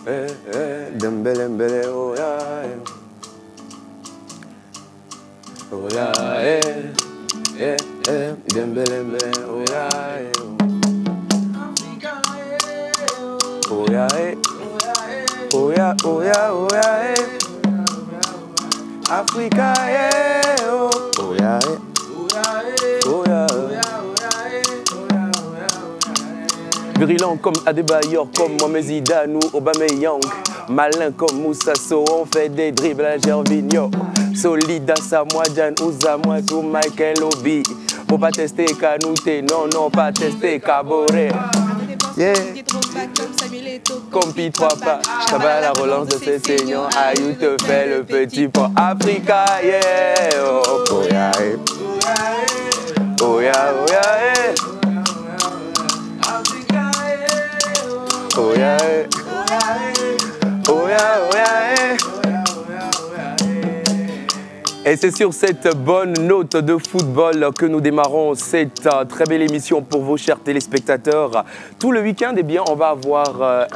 Dembele, mbele, oh ya, oh ya, dembele, mbele, oh ya, oh ya, oh ya, oh ya, oh ya, Africa, oh ya, oh ya. Brillant comme Adebayor, comme Mohamed Zidane ou Aubameyang. Malin comme Moussa Sow, on fait des dribbles à Gervinho. Solide à Samoa Jan ou Samoa ou Michael Obi. Faut pas tester Kanouté, non, pas tester Caboret. Yeah. Comme Pi 3 pas, ça va la relance de ces seigneurs. Ayou te fait le petit pour Africa, yeah. Oh ya, oh ya, oh ya, oh ya, oh ya, oh ya. Et c'est sur cette bonne note de football que nous démarrons cette très belle émission pour vos chers téléspectateurs. Tout le week-end, eh bien, on va avoir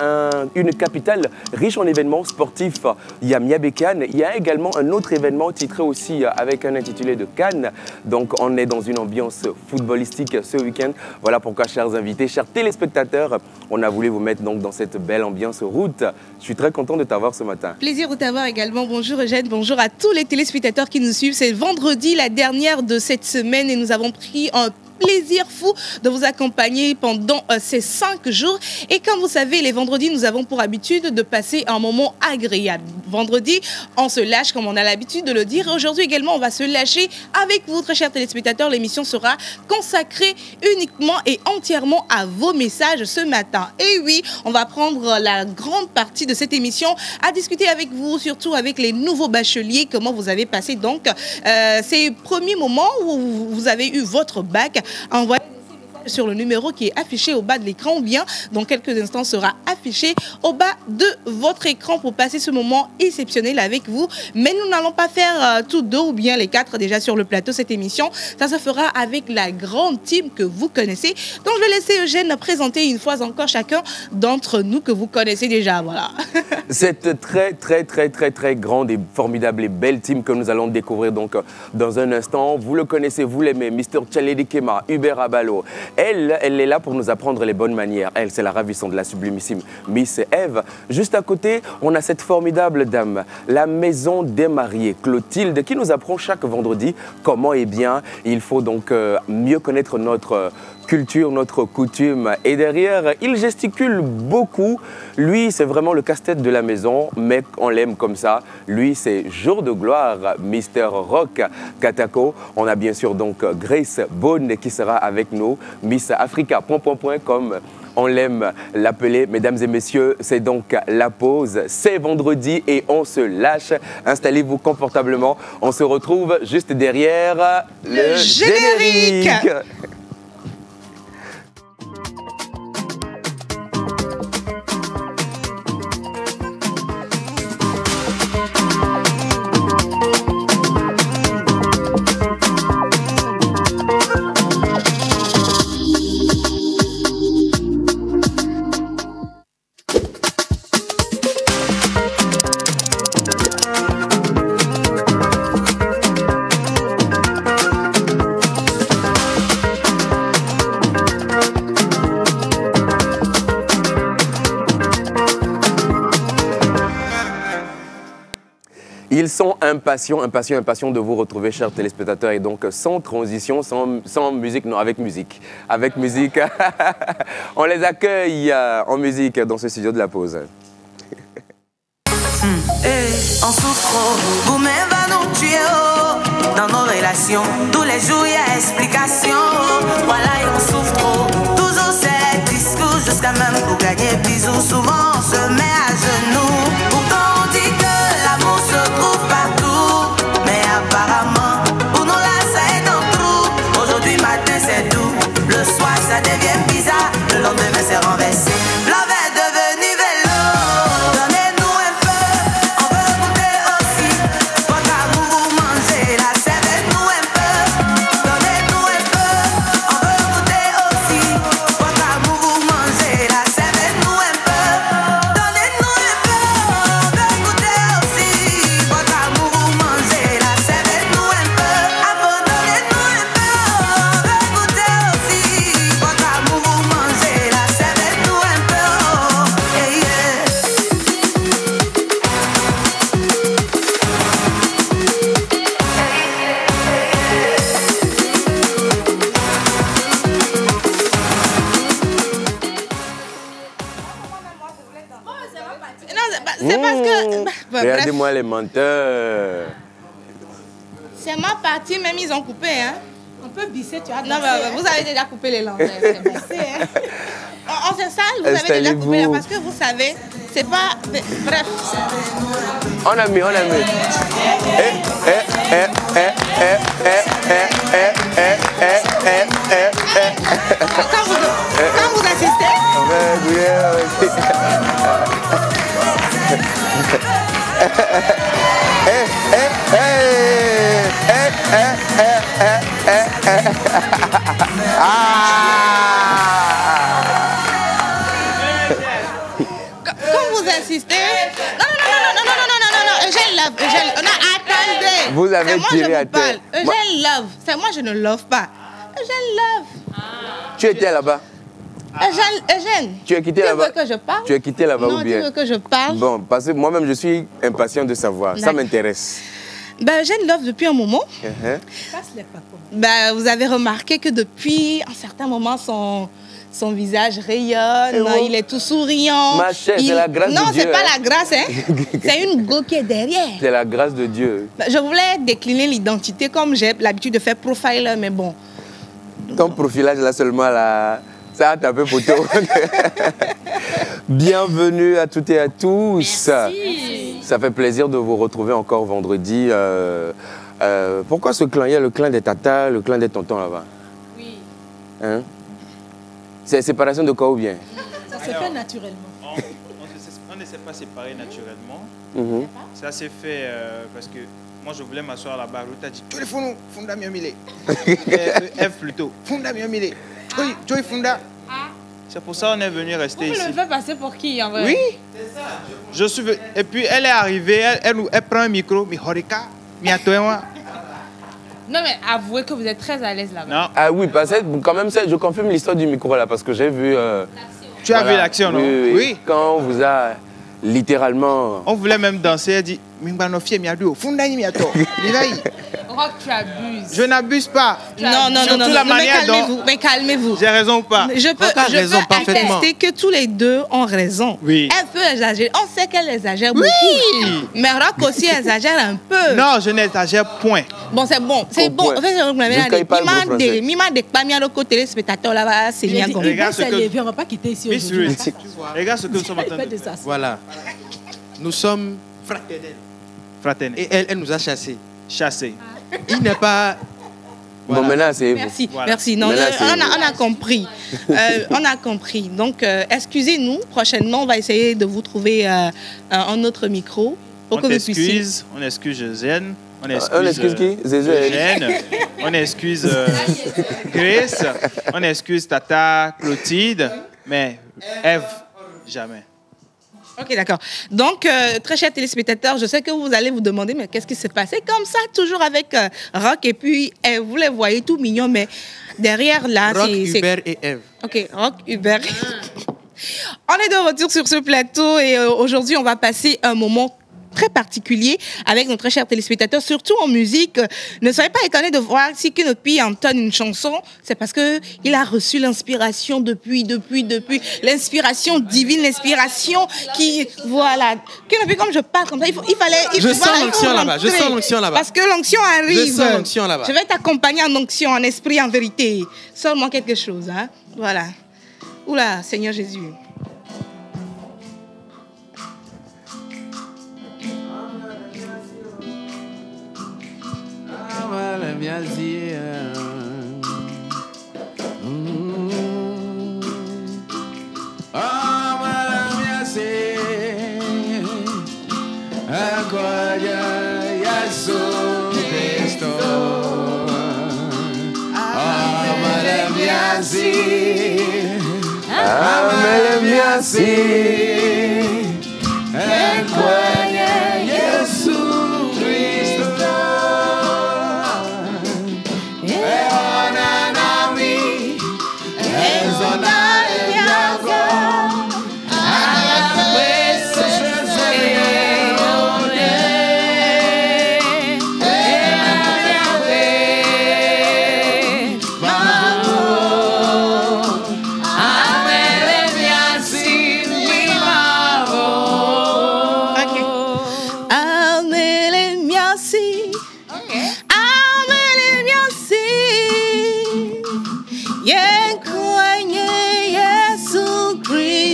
une capitale riche en événements sportifs. Il y a Miabe Cannes, il y a également un autre événement titré aussi avec un intitulé de Cannes. Donc on est dans une ambiance footballistique ce week-end. Voilà pourquoi, chers invités, chers téléspectateurs, on a voulu vous mettre donc dans cette belle ambiance route. Je suis très content de t'avoir ce matin. Plaisir de t'avoir également. Bonjour Eugène, bonjour à tous les téléspectateurs qui nous suivent. C'est vendredi, la dernière de cette semaine, et nous avons pris un plaisir fou de vous accompagner pendant ces 5 jours. Et comme vous savez, les vendredis, nous avons pour habitude de passer un moment agréable. Vendredi, on se lâche comme on a l'habitude de le dire. Aujourd'hui également, on va se lâcher avec vous, très chers téléspectateurs. L'émission sera consacrée uniquement et entièrement à vos messages ce matin. Et oui, on va prendre la grande partie de cette émission à discuter avec vous, surtout avec les nouveaux bacheliers. Comment vous avez passé donc ces premiers moments où vous avez eu votre bac. Envoyez des messages sur le numéro qui est affiché au bas de l'écran, ou bien dans quelques instants sera affiché au bas de votre écran pour passer ce moment exceptionnel avec vous. Mais nous n'allons pas faire tous deux ou bien les 4 déjà sur le plateau cette émission. Ça se fera avec la grande team que vous connaissez. Donc je vais laisser Eugène présenter une fois encore chacun d'entre nous que vous connaissez déjà. Voilà. Cette très grande et formidable et belle team que nous allons découvrir donc dans un instant. Vous le connaissez, vous l'aimez, Mr. Tchaledi Kema, Hubert Abalo. Elle est là pour nous apprendre les bonnes manières. Elle, c'est la ravissante, la sublimissime Miss Eve. Juste à côté, on a cette formidable dame, la maison des mariés, Clotilde, qui nous apprend chaque vendredi comment, eh bien, il faut donc mieux connaître notre culture, notre coutume. Et derrière, il gesticule beaucoup. Lui, c'est vraiment le casse-tête de la maison, mais on l'aime comme ça. Lui, c'est jour de gloire, Mr. Rock Katako. On a bien sûr donc Grace Bone qui sera avec nous, Miss Africa, comme on l'aime l'appeler. Mesdames et messieurs, c'est donc la pause. C'est vendredi et on se lâche. Installez-vous confortablement. On se retrouve juste derrière le générique. Ils sont impatients de vous retrouver, chers téléspectateurs. Et donc, sans transition, sans musique, non, avec musique. Avec musique, on les accueille en musique dans ce studio de la pause. On souffre trop, vous-même va nous tuer dans nos relations. Tous les jours, il y a explication. Voilà, et on souffre trop. Toujours ces discours, jusqu'à même pour gagner bisous. Souvent, on se met à genoux. Pourtant, on dit que l'amour se trouve partout. Mais apparemment, pour nous là, ça est dans le trou. Aujourd'hui matin, c'est doux. Le soir, ça devient bizarre. Le lendemain, c'est renversé. Love est devenu vélo. Donnez-nous un peu, on veut goûter aussi. Votre amour, vous mangez la servez-nous un peu. Donnez-nous un peu, on veut goûter aussi. Votre amour, vous mangez la servez-nous un peu. Donnez-nous un C'est parce que... Regardez-moi les menteurs. C'est ma partie, même ils ont coupé. Hein. On peut bisser, tu as Non, mais vous avez déjà coupé les langues. C'est bon. On s'installe, vous avez déjà coupé là, parce que vous savez, c'est pas... Bref. On a mis. Quand vous assistez... Quand vous assistez... Non, Eugène, on a attendu. Vous avez c'est moi tiré je à vous parle. terre. Eugène love. C'est moi je ne love pas. Eugène love. Tu étais là-bas? Eugène. Tu es quitté là-bas? Tu veux que je parle? Tu es quitté là-bas non, ou bien? Tu veux que je parle? Bon, parce que moi-même je suis impatient de savoir. Ça m'intéresse. Ben, Eugène love depuis un moment. Passe les papos. Ben, vous avez remarqué que depuis un certain moment, son visage rayonne, il est tout souriant. Ma chère, c'est la grâce de Dieu. Non, c'est pas la grâce, hein. C'est une go qui est derrière. C'est la grâce de Dieu. Ben, je voulais décliner l'identité comme j'ai l'habitude de faire profiler, mais bon. Ton profilage là seulement là, ça a tapé poteau. Bienvenue à toutes et à tous. Merci. Ça fait plaisir de vous retrouver encore vendredi. Pourquoi ce clan? Il y a le clan des tatas, le clan des tontons là-bas. Oui. Hein? C'est séparation de quoi ou bien? Ça se fait naturellement. On ne s'est pas séparés naturellement. Mhm. Ça s'est fait parce que moi je voulais m'asseoir là-bas. Ruth a dit tu es fou, funda miamile. F plutôt, funda miamile. Tu es funda. C'est pour ça qu'on est venu rester ici. Vous le faites passer pour qui en vrai? Oui. Je suis venu. Et puis elle est arrivée, elle prend un micro, mi horika, mi atoewa. Non mais avouez que vous êtes très à l'aise là-bas. Non. Ah oui, parce que quand même, je confirme l'histoire du micro là, parce que j'ai vu... Tu as vu l'action, non? Oui. Quand on vous a littéralement... On voulait même danser, elle dit Mingbanofie miado, funda ni miato. Rock, tu abuses. Je n'abuse pas. Non, Surtout la manière dont... mais calmez-vous. J'ai raison ou pas? Je peux attester que tous les deux ont raison. Oui. Elle peut exagérer. On sait qu'elle exagère beaucoup. Mais Rock aussi exagère un peu. Non, je n'exagère point. Bon, c'est bon. C'est bon. En fait, Mima de Pamia, le côté téléspectateur là-bas, c'est bien comme Regarde ce que... On ne va pas quitter ici Miss aujourd'hui. Ruth, regarde ce que nous sommes en train de faire. Voilà. Nous sommes fraternels. Fraternel. Et elle nous a chassés. Chassé. Il n'est pas... Bon, maintenant, c'est vous. Merci, Voilà. merci. Non, on a compris. On a compris. Donc, excusez-nous. Prochainement, on va essayer de vous trouver un autre micro pour que vous puissiez... On excuse Eugène. On excuse qui? Eugène. On excuse Grace. On excuse Tata Clotilde. Mais Ève, jamais. Ok, d'accord. Donc, très chers téléspectateurs, je sais que vous allez vous demander, mais qu'est-ce qui s'est passé comme ça, toujours avec Rock, et puis vous les voyez tout mignons, mais derrière là, Rock, Hubert et Ève. Ok, Rock, Hubert. On est de retour sur ce plateau et aujourd'hui, on va passer un moment très particulier avec nos très chers téléspectateurs, surtout en musique. Ne soyez pas étonnés de voir si que notre pays entonne une chanson, c'est parce qu'il a reçu l'inspiration depuis, l'inspiration divine, l'inspiration qui, voilà. Que depuis comme je parle comme ça, il fallait... Je sens l'onction là-bas, je sens l'onction là-bas. Parce que l'onction arrive. Je sens l'onction là-bas. Je vais t'accompagner en onction, en esprit, en vérité. Seulement quelque chose, hein. Voilà. Oula, Seigneur Jésus. Amele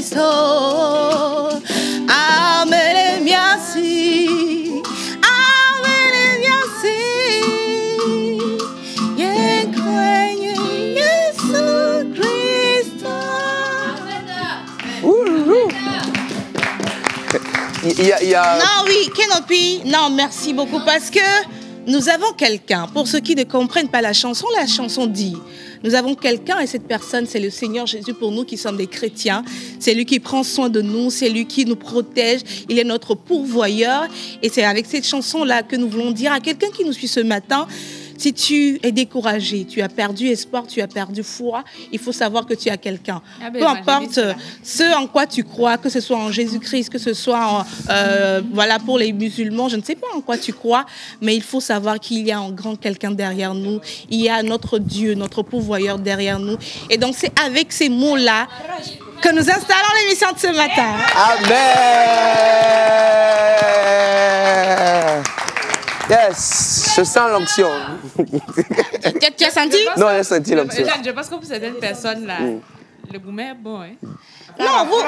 Kristo amelemiasi amelemiasi yenkwenye Yesu Kristo. Non, oui, Kenopi, non, merci beaucoup, parce que nous avons quelqu'un, pour ceux qui ne comprennent pas la chanson dit, nous avons quelqu'un et cette personne, c'est le Seigneur Jésus pour nous qui sommes des chrétiens. C'est lui qui prend soin de nous, c'est lui qui nous protège, il est notre pourvoyeur. Et c'est avec cette chanson-là que nous voulons dire à quelqu'un qui nous suit ce matin, si tu es découragé, tu as perdu espoir, tu as perdu foi, il faut savoir que tu as quelqu'un. Peu importe ce en quoi tu crois, que ce soit en Jésus-Christ, que ce soit voilà, pour les musulmans, je ne sais pas en quoi tu crois, mais il faut savoir qu'il y a un grand quelqu'un derrière nous. Il y a notre Dieu, notre pourvoyeur derrière nous. Et donc c'est avec ces mots-là que nous installons l'émission de ce matin. Amen. Yes, je sens l'onction. Tu as senti? Non, j'ai senti l'onction. Je pense que pour certaines personnes, là, le gourmet est bon. Hein. Non, vous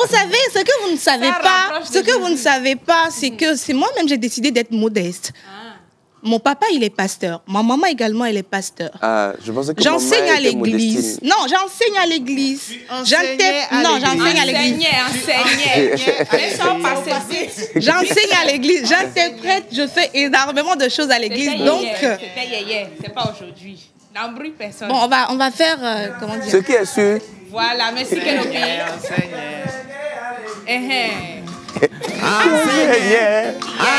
savez, ce que vous ne savez pas, c'est que moi-même, j'ai décidé d'être modeste. Mon papa, il est pasteur. Ma maman également, elle est pasteur. Je pensais que j'enseigne à l'église. Non, j'enseigne à l'église. J'enseigne à l'église. J'enseigne à l'église. J'interprète. Je fais énormément de choses à l'église. Donc, c'est pas aujourd'hui. N'embrouille personne. Bon, on va faire comment dire. Ce qui est sûr. Voilà, merci Kenopi.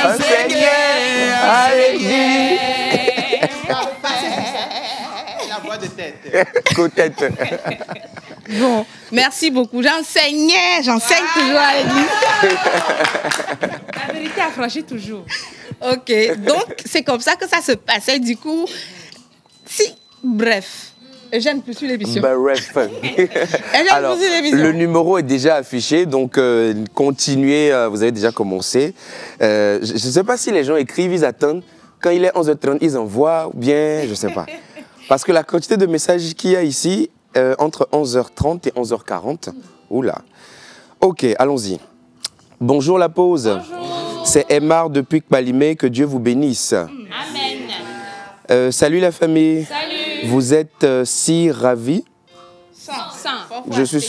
Enseignez à l'église. La voix de tête. Côte-tête. Bon, merci beaucoup. J'enseigne toujours à l'église. La vérité a franchi toujours. Ok, donc c'est comme ça que ça se passait. Du coup, bref. J'aime plus l'émission. Bref. Alors, le numéro est déjà affiché, donc continuez, vous avez déjà commencé. Je ne sais pas si les gens écrivent, ils attendent. Quand il est 11h30, ils envoient, ou bien, je ne sais pas. Parce que la quantité de messages qu'il y a ici, entre 11h30 et 11h40, oula. Ok, allons-y. Bonjour la pause. Bonjour. C'est Emar depuis Kpalimé, que Dieu vous bénisse. Amen. Salut la famille. Salut. Vous êtes si ravis. Je suis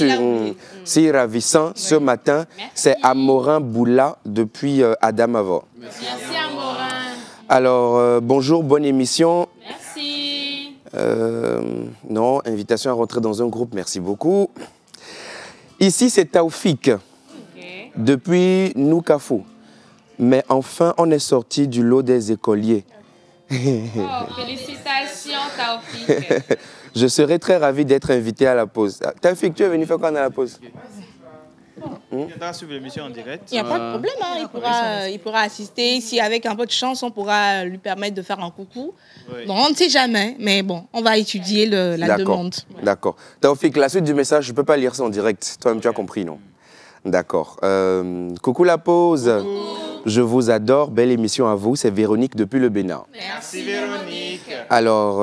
si ravissant ce matin. C'est Amorin Boula depuis Adamavo. Merci Amorin. Alors, bonjour, bonne émission. Merci. Non, invitation à rentrer dans un groupe, merci beaucoup. Ici, c'est Taoufik, depuis Noukafou. Mais enfin, on est sorti du lot des écoliers. Félicitations, Taoufik. Je serais très ravi d'être invité à la pause. Taoufik, tu es venu faire quoi dans la pause? Il viendra suivre l'émission en direct. Il n'y a pas de problème, hein. Il pourra assister. Si avec un peu de chance, on pourra lui permettre de faire un coucou. Oui. Bon, on ne sait jamais, mais bon, on va étudier la demande. D'accord. Taoufik, la suite du message, je ne peux pas lire ça en direct. Toi-même, tu as compris, non? D'accord. Coucou la pause. Coucou. Je vous adore. Belle émission à vous. C'est Véronique depuis le Bénin. Merci Véronique. Alors,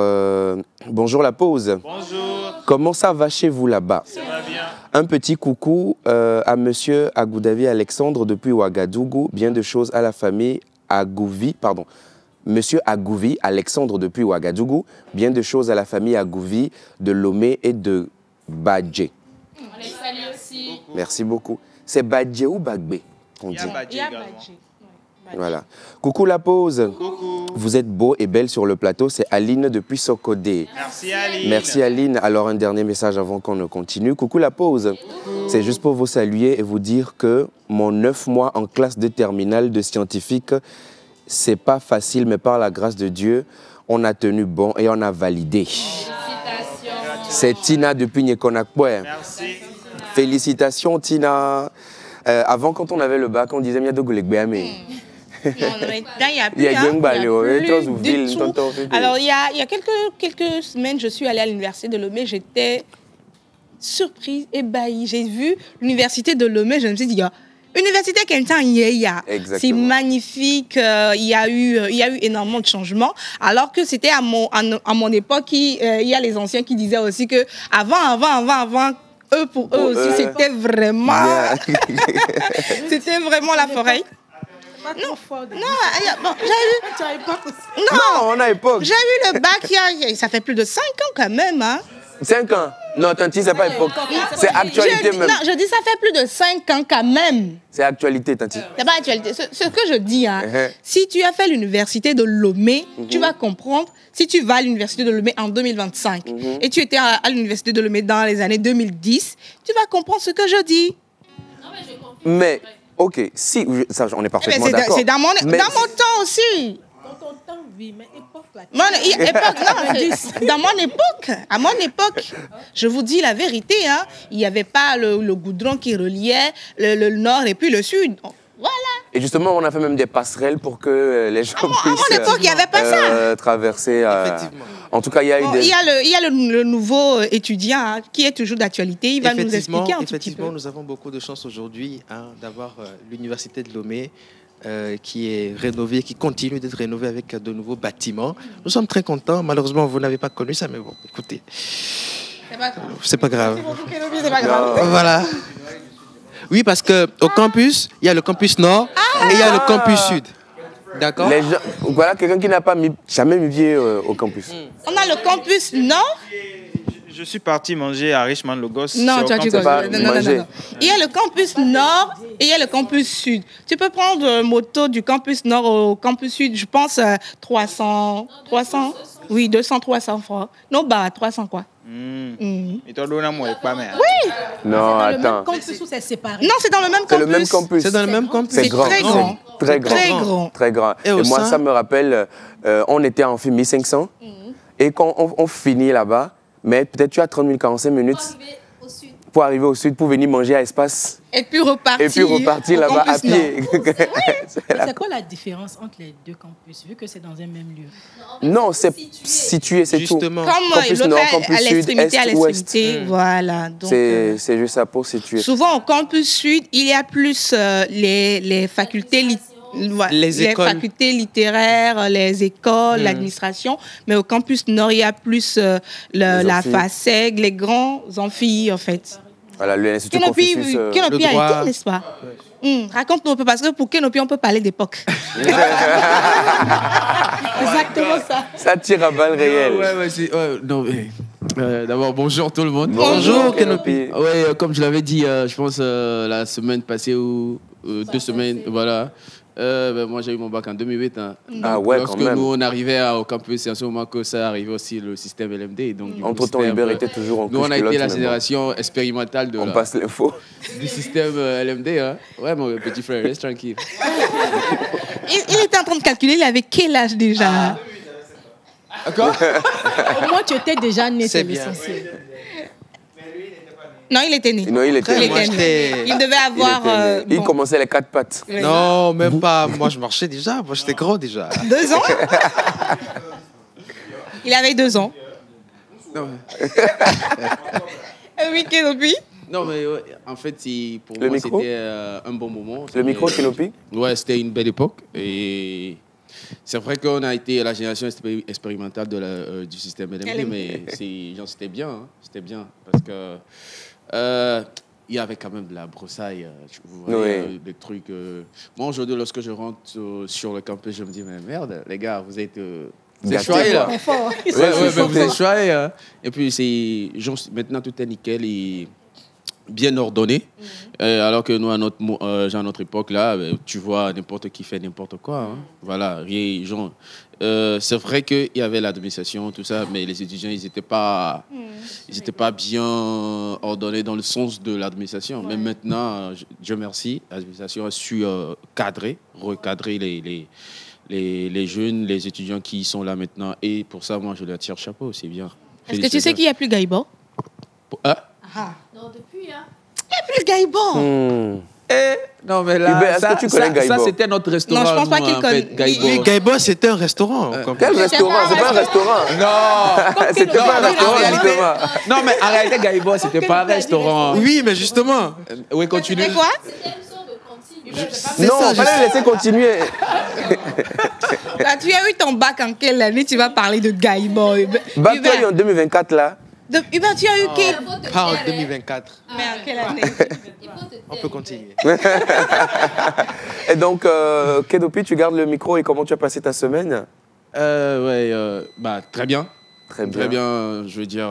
bonjour la pause. Bonjour. Comment ça va chez vous là-bas? Ça va bien. Un petit coucou à monsieur Agoudavi Alexandre depuis Ouagadougou. Bien de choses à la famille Agouvi. Pardon. Monsieur Agouvi Alexandre depuis Ouagadougou. Bien de choses à la famille Agouvi de Lomé et de Badje. On les salue aussi. Merci beaucoup. C'est Badje ou Bagbe qu'on dit? Il y a Badje. Voilà. Coucou la pause. Coucou. Vous êtes beau et belle sur le plateau. C'est Aline depuis Sokodé. Merci Aline. Merci Aline. Alors un dernier message avant qu'on ne continue. Coucou la pause. C'est juste pour vous saluer et vous dire que mon 9 mois en classe de terminale de scientifique, c'est pas facile, mais par la grâce de Dieu, on a tenu bon et on a validé. Félicitations. C'est Tina depuis Nyekonakpoué. Merci. Félicitations Tina. Avant, quand on avait le bac, on disait « Miadogoulekbeame ». Non, mais là, il n'y a plus, du tout. Alors, il y a quelques semaines, je suis allée à l'université de Lomé. J'étais surprise, ébahie. J'ai vu l'université de Lomé. Je me suis dit, université c'est magnifique. Il y a eu énormément de changements. Alors que c'était à mon époque, il y a les anciens qui disaient aussi que avant, eux, pour eux aussi, c'était vraiment... c'était vraiment la forêt. Non, on a époque. J'ai eu le bac, ça fait plus de 5 ans quand même. Hein. 5 ans? Non, Tanti, c'est pas époque. C'est actualité même. Non, je dis ça fait plus de 5 ans quand même. C'est actualité, Tanti. C'est pas actualité. Ce que je dis, hein, si tu as fait l'université de Lomé, tu vas comprendre. Si tu vas à l'université de Lomé en 2025 et tu étais à l'université de Lomé dans les années 2010, tu vas comprendre ce que je dis. Mais, ok, si, ça, on est parfaitement d'accord. C'est dans mon temps aussi. Dans ton temps, oui, mais époque là. Dans mon époque, à mon époque, je vous dis la vérité, hein, il n'y avait pas le goudron qui reliait le nord et puis le sud. Voilà. Et justement, on a fait même des passerelles pour que les gens puissent à mon époque, il n'y avait pas ça. Traverser. Effectivement. En tout cas, il y a eu des... Il y a le nouveau étudiant hein, qui est toujours d'actualité. Il va nous expliquer un petit peu. Effectivement, nous avons beaucoup de chance aujourd'hui d'avoir l'université de Lomé qui est rénovée, qui continue d'être rénovée avec de nouveaux bâtiments. Nous sommes très contents. Malheureusement, vous n'avez pas connu ça, mais bon, écoutez. C'est pas grave. C'est pas grave. Voilà. Oui, parce qu'au campus, il y a le campus nord et il y a le campus sud. D'accord. Voilà quelqu'un qui n'a pas jamais mis pied au campus. On a le campus nord. Je suis parti manger à Richmond Logos. Non, tu pas non. Il y a le campus nord et il y a le campus sud. Tu peux prendre moto du campus nord au campus sud, je pense 300. Oui, 200, 300 francs. Non, 300 quoi. Et toi, Dona, moi, pas mal. Oui. Non, attends. C'est le même campus ou c'est séparé? Non, c'est dans le même campus. C'est le même campus. C'est dans le même campus. C'est grand. Très grand. Et moi, ça me rappelle, on était en film 1500 et quand on finit là-bas, mais peut-être tu as 30 000, 45 minutes pour arriver au sud, pour venir manger à Espace. Et puis repartir là-bas à pied. C'est quoi la différence entre les deux campus, vu que c'est dans un même lieu? Non, c'est situé, c'est tout. Comme campus l'autre nord, est campus à sud, l'extrémité, est, ouest. Voilà. C'est juste ça pour situer. Souvent, au campus sud, il y a plus les facultés les facultés littéraires, les écoles, l'administration. Mais au campus nord, il y a plus la FASEG, les grands amphis, en fait. Voilà, l'Institut Confucius. Kenopi a été, n'est-ce pas? Raconte-nous un peu, parce que pour Kenopi, on peut parler d'époque. Exactement ça. Ça tire à balles réelles. D'abord, bonjour tout le monde. Bonjour Kenopi. Ouais, comme je l'avais dit, je pense la semaine passée ou 2 semaines, voilà. Moi, j'ai eu mon bac en 2008. Hein. Ah ouais, lorsque quand même. nous, on arrivait au campus, c'est à ce moment que ça arrivait aussi le système LMD. Donc, entre-temps, Hubert était toujours en nous, on a été la génération expérimentale on passe l'info. Du système LMD. Hein. Ouais, mon petit frère, reste tranquille. Il était en train de calculer, il avait quel âge déjà? Quoi? Au moins, tu étais déjà né, c'est l'essentiel. Non, il était né. Non, il était né. Il devait avoir... Il commençait les 4 pattes. Non, même pas. Moi, je marchais déjà. Moi, j'étais gros déjà. 2 ans? Il avait 2 ans. Non. Oui, Kenopi? Non, mais ouais, en fait, pour le moi, micro? c'était un bon moment. Le micro, Kenopi? Ouais, c'était une belle époque. Et c'est vrai qu'on a été la génération expérimentale du système LMD, mais c'était bien. Hein, c'était bien. Parce que il y avait quand même de la broussaille, vous voyez, des trucs. Moi, aujourd'hui, lorsque je rentre sur le campus, je me dis, mais merde, les gars, vous êtes choyés, là. Vous êtes choyés. Hein. Et puis, maintenant, tout est nickel et bien ordonné. Alors que nous, à notre époque, là, tu vois n'importe qui fait n'importe quoi. Hein. Voilà, c'est vrai qu'il y avait l'administration, tout ça, mais les étudiants, ils n'étaient pas bien ordonnés dans le sens de l'administration. Ouais. Mais maintenant, Dieu merci, l'administration a su recadrer les jeunes, les étudiants qui sont là maintenant. Et pour ça, moi, je leur tire chapeau, c'est bien. Est-ce que tu sais qu'il n'y a plus Gaïbo? Non, depuis, hein. Il n'y a plus Gaïbo. Non, mais là, Hubert, est-ce que tu connais Gaïbo? Ça, c'était notre restaurant. Non, je pense pas qu'il connaît. Gaïbo. Gaïbo, c'était un restaurant. Quel restaurant? C'est pas un restaurant. Non. C'était pas un restaurant, justement. Non, mais en réalité, Gaïbo, c'était pas un restaurant. Oui, mais justement. Oui, continue. C'est quoi? Non, fallait laisser continuer. Tu as eu ton bac en quelle année? Tu vas parler de Gaïbo. Bac en 2024, là. Hubert, tu as eu quel... Pas en 2024. Mais en quelle année? On peut continuer. Et donc, Kedopi, tu gardes le micro et comment tu as passé ta semaine? Très bien. Très bien. Très bien, je veux dire,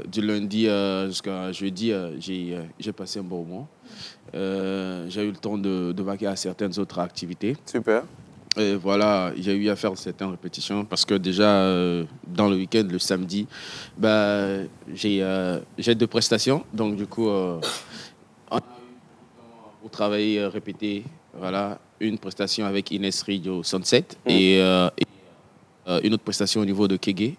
du lundi jusqu'à jeudi, j'ai passé un bon moment. J'ai eu le temps de vaquer à certaines autres activités. Super. Et voilà, j'ai eu à faire certaines répétitions parce que déjà, dans le week-end, le samedi, j'ai 2 prestations. Donc, du coup, on a eu pour travailler, répéter, voilà, une prestation avec Inès Radio Sunset et une autre prestation au niveau de Kégué.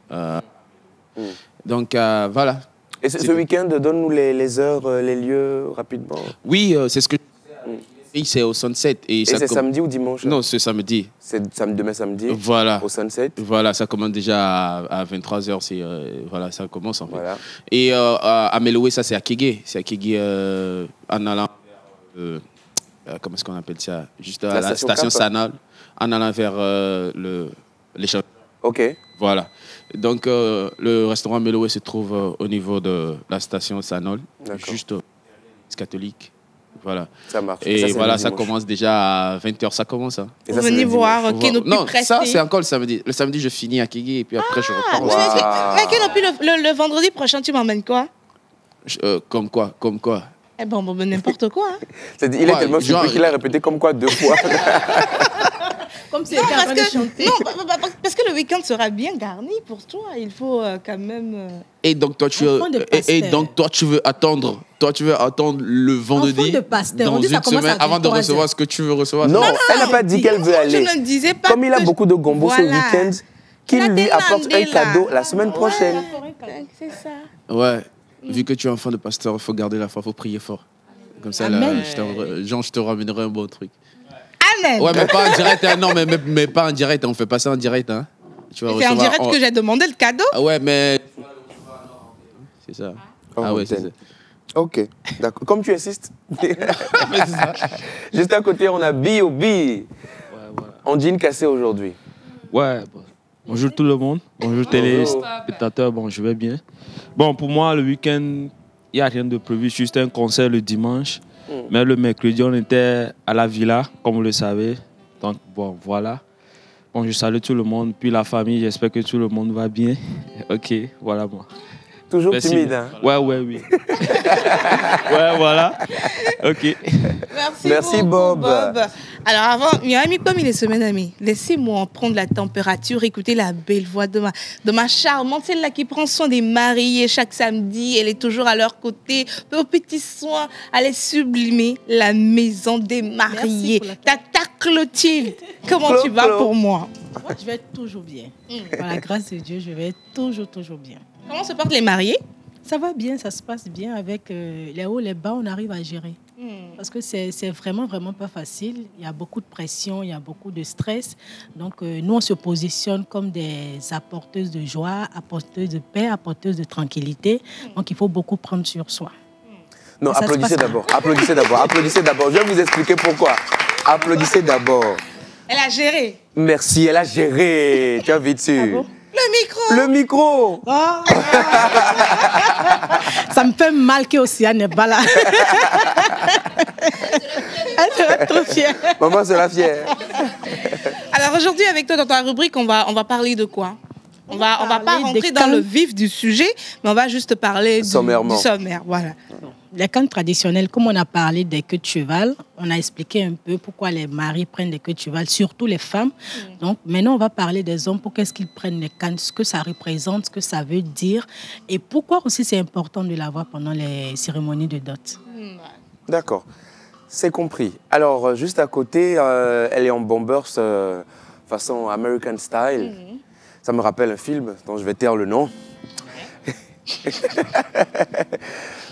Donc, voilà. Et ce week-end, donne-nous les heures, les lieux rapidement. Oui, c'est ce que c'est au Sunset. Et c'est samedi ou dimanche? Non, c'est samedi. C'est demain samedi. Voilà. Au Sunset. Voilà, ça commence déjà à 23h. Voilà, ça commence en fait. Voilà. Et à Meloé, ça c'est à Kégué. C'est à Kégué en allant. Comment est-ce qu'on appelle ça? Juste à la station Sanal, en allant vers l'échangeur. Ok. Voilà. Donc, le restaurant Meloé se trouve au niveau de la station Sanol, juste catholique. Voilà. Ça marche. Et ça, voilà, ça commence déjà à 20h, ça commence. Hein. Venez voir Kedopi. Non, ça c'est encore le samedi. Le samedi, je finis à Kégué et puis après je repars. Mais Kedopi, le vendredi prochain, tu m'emmènes quoi? Comme quoi? Eh ben, n'importe quoi. Hein. Il est tellement surpris qu'il a répété comme quoi 2 fois. Comme si c'était en train de chanter. Non, parce que le week-end sera bien garni pour toi. Il faut quand même... Et donc toi tu veux attendre le vendredi dans une semaine avant de recevoir ce que tu veux recevoir. Non, elle n'a pas dit qu'elle veut aller. Je ne disais pas. Comme il a beaucoup de gombo ce week-end, qu'il lui apporte un cadeau la semaine prochaine. C'est ça. Ouais. Vu que tu es enfant de pasteur, il faut garder la foi, il faut prier fort. Comme ça, là, je te ramènerai un bon truc. Amen. Ouais, mais pas en direct. Hein, non, mais pas en direct. On fait pas ça en direct. Hein. C'est en direct que j'ai demandé le cadeau. Ah ouais, mais... C'est ça. Ouais, c'est ça. Ok, d'accord. Comme tu insistes. Juste à côté, on a B.O.B. En jean cassé aujourd'hui. Ouais, bonjour tout le monde. Bonjour téléspectateurs. Bon, je vais bien. Bon, pour moi, le week-end, il n'y a rien de prévu. Juste un concert le dimanche. Mais le mercredi, on était à la villa, comme vous le savez. Donc, bon, voilà. Bon, je salue tout le monde. Puis la famille, j'espère que tout le monde va bien. Ok, voilà moi. Toujours merci. Timide, hein? Ouais, oui. Ouais, voilà. Ok. Merci Bob. Alors avant, Miami, comme il est semaine amie, laissez-moi prendre la température, écouter la belle voix de ma charmante, celle-là qui prend soin des mariés chaque samedi. Elle est toujours à leur côté, aux petits soins. Elle est sublimer la maison des mariés. Tata Clotilde, comment tu vas pour moi? Moi, je vais toujours bien. Par la grâce de Dieu, je vais toujours bien. Comment se portent les mariés? Ça va bien, ça se passe bien. Avec les hauts, les bas, on arrive à gérer. Parce que c'est vraiment pas facile. Il y a beaucoup de pression, il y a beaucoup de stress. Donc, nous, on se positionne comme des apporteuses de joie, apporteuses de paix, apporteuses de tranquillité. Donc, il faut beaucoup prendre sur soi. Non, applaudissez d'abord. Applaudissez d'abord. Je vais vous expliquer pourquoi. Applaudissez d'abord. Elle a géré. Merci, elle a géré. Tu as vite su. Ah bon? Le micro. Oh. Ça me fait mal qu'Océane n'est pas là. Elle sera trop fière. Maman sera fière. Alors aujourd'hui, avec toi, dans ta rubrique, on va parler de quoi? On va pas rentrer dans le vif du sujet, mais on va juste parler du sommaire. Voilà. Les cannes traditionnelles, comme on a parlé des queues de cheval, on a expliqué un peu pourquoi les maris prennent des queues de cheval, surtout les femmes. Donc maintenant, on va parler des hommes, pourquoi est-ce qu'ils prennent les cannes, ce que ça représente, ce que ça veut dire, et pourquoi aussi c'est important de l'avoir pendant les cérémonies de dot. D'accord, c'est compris. Alors, juste à côté, elle est en bombers façon American Style. Ça me rappelle un film dont je vais taire le nom.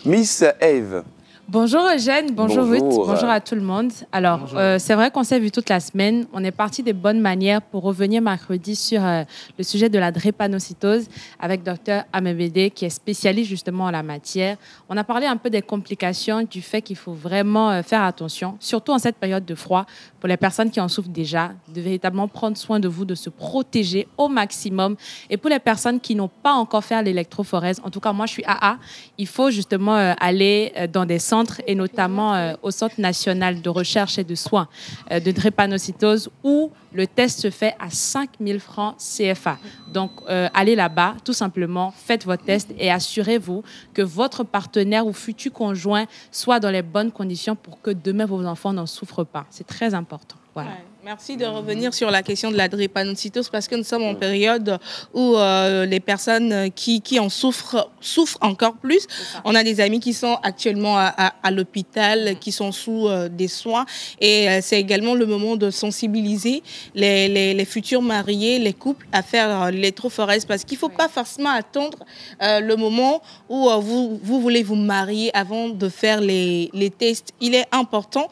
Miss Eve. Bonjour Eugène, bonjour Ruth, bonjour à tout le monde. Alors, c'est vrai qu'on s'est vu toute la semaine. On est parti des bonnes manières pour revenir mercredi sur le sujet de la drépanocytose avec Dr Amebede, qui est spécialiste justement en la matière. On a parlé un peu des complications, du fait qu'il faut vraiment faire attention, surtout en cette période de froid, pour les personnes qui en souffrent déjà, de véritablement prendre soin de vous, de se protéger au maximum. Et pour les personnes qui n'ont pas encore fait l'électrophorèse, en tout cas moi je suis AA, il faut justement aller dans des centres et notamment au Centre national de recherche et de soins de drépanocytose où le test se fait à 5 000 francs CFA. Donc, allez là-bas, tout simplement, faites votre test et assurez-vous que votre partenaire ou futur conjoint soit dans les bonnes conditions pour que demain, vos enfants n'en souffrent pas. C'est très important. Voilà. Ouais. Merci de revenir sur la question de la drépanocytose parce que nous sommes en période où les personnes qui en souffrent encore plus. On a des amis qui sont actuellement à l'hôpital, qui sont sous des soins et c'est également le moment de sensibiliser les futurs mariés, les couples à faire l'électrophorèse parce qu'il ne faut pas forcément attendre le moment où vous voulez vous marier avant de faire les tests. Il est important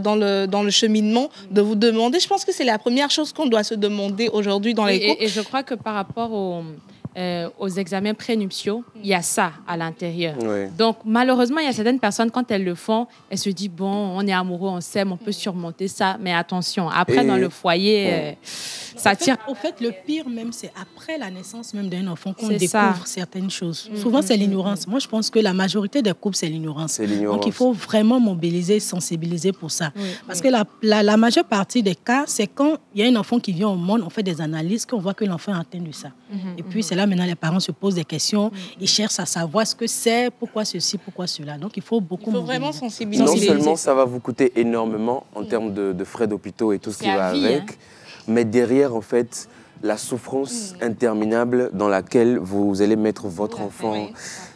dans le cheminement de vous demander. Je pense que c'est la première chose qu'on doit se demander aujourd'hui dans les couples. Et je crois que par rapport aux examens prénuptiaux, il y a ça à l'intérieur. Oui. Donc, malheureusement, il y a certaines personnes, quand elles le font, elles se disent, bon, on est amoureux, on s'aime, on peut surmonter ça. Mais attention, après, dans le foyer, ça tire. Au fait, le pire même, c'est après la naissance même d'un enfant qu'on découvre certaines choses. Souvent, c'est l'ignorance. Moi, je pense que la majorité des couples, c'est l'ignorance. Donc, il faut vraiment mobiliser, sensibiliser pour ça. Oui. Parce que la majeure partie des cas, c'est quand il y a un enfant qui vient au monde, on fait des analyses, qu'on voit que l'enfant est atteint de ça. Et puis, c'est là maintenant les parents se posent des questions, ils cherchent à savoir ce que c'est, pourquoi ceci, pourquoi cela. Donc il faut vraiment sensibiliser. Non seulement ça va vous coûter énormément en termes de frais d'hôpitaux et tout ce qui va avec, mais derrière en fait la souffrance interminable dans laquelle vous allez mettre votre enfant.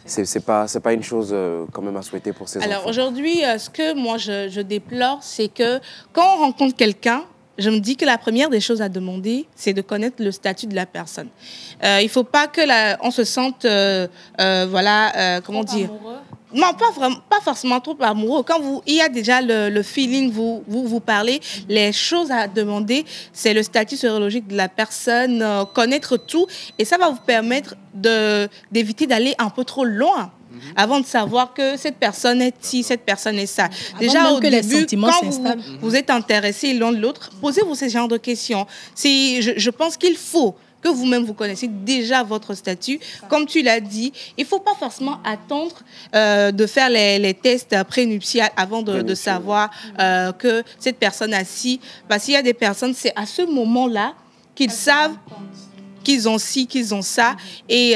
C'est pas une chose quand même à souhaiter pour ces enfants. Alors aujourd'hui, ce que moi je déplore, c'est que quand on rencontre quelqu'un, je me dis que la première des choses à demander, c'est de connaître le statut de la personne. Il ne faut pas on se sente, comment dire, non, pas forcément trop amoureux. Quand il y a déjà le feeling, vous parlez, les choses à demander, c'est le statut sérologique de la personne, connaître tout, et ça va vous permettre d'éviter d'aller un peu trop loin. Avant de savoir que cette personne est ci, cette personne est ça. Déjà au début, quand vous êtes intéressés l'un de l'autre, posez-vous ce genre de questions. Je pense qu'il faut que vous-même vous connaissez déjà votre statut. Comme tu l'as dit, il ne faut pas forcément attendre de faire les tests prénuptiaux avant de savoir que cette personne a ci. Parce qu'il y a des personnes, c'est à ce moment-là qu'ils savent qu'ils ont ci, qu'ils ont ça. Et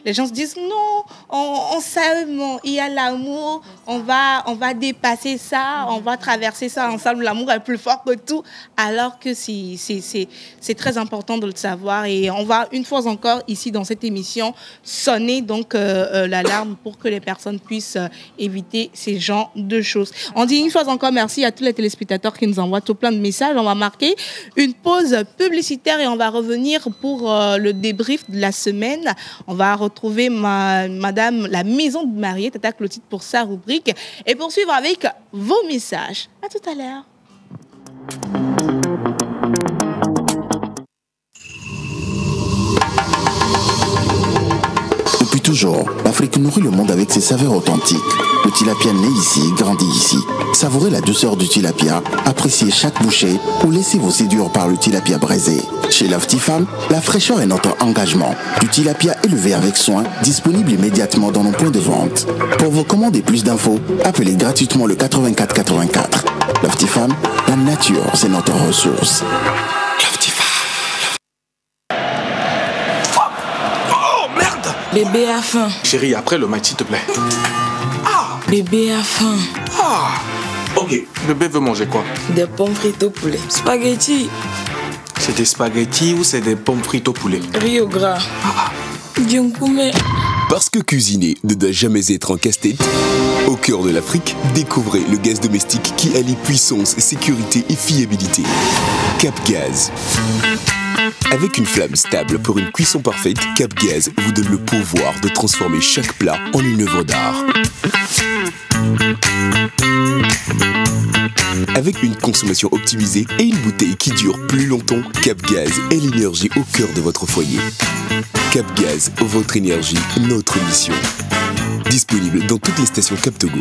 les gens se disent, non, on s'aime, il y a l'amour, on va dépasser ça, on va traverser ça ensemble, l'amour est plus fort que tout. Alors que c'est très important de le savoir. Et on va, une fois encore, ici, dans cette émission, sonner donc l'alarme pour que les personnes puissent éviter ces genres de choses. On dit une fois encore merci à tous les téléspectateurs qui nous envoient tout plein de messages. On va marquer une pause publicitaire et on va revenir pour le débrief de la semaine. On va retrouver madame la maison de mariée, Tata Clotilde, pour sa rubrique et poursuivre avec vos messages. À tout à l'heure. Depuis toujours, l'Afrique nourrit le monde avec ses saveurs authentiques. Le tilapia naît ici, grandit ici. Savourez la douceur du tilapia, appréciez chaque bouchée ou laissez-vous séduire par le tilapia braisé. Chez Love Tifam, la fraîcheur est notre engagement. Du tilapia élevé avec soin, disponible immédiatement dans nos points de vente. Pour vos commandes et plus d'infos, appelez gratuitement le 84 84. Love Tifam, la nature, c'est notre ressource. Love Tifam. Oh merde! Bébé a faim. Chérie, après le match, s'il te plaît. Bébé a faim. Ok, bébé veut manger quoi? Des pommes frites au poulet. Spaghetti. C'est des spaghettis ou c'est des pommes frites au poulet? Riz au gras. Djunkume. Parce que cuisiner ne doit jamais être en casse-tête, au cœur de l'Afrique, découvrez le gaz domestique qui allie puissance, sécurité et fiabilité. Cap Gaz. Avec une flamme stable pour une cuisson parfaite, Cap Gaz vous donne le pouvoir de transformer chaque plat en une œuvre d'art. avec une consommation optimisée et une bouteille qui dure plus longtemps. Cap Gaz est l'énergie au cœur de votre foyer. Cap Gaz, votre énergie, notre mission. Disponible dans toutes les stations Cap Togo.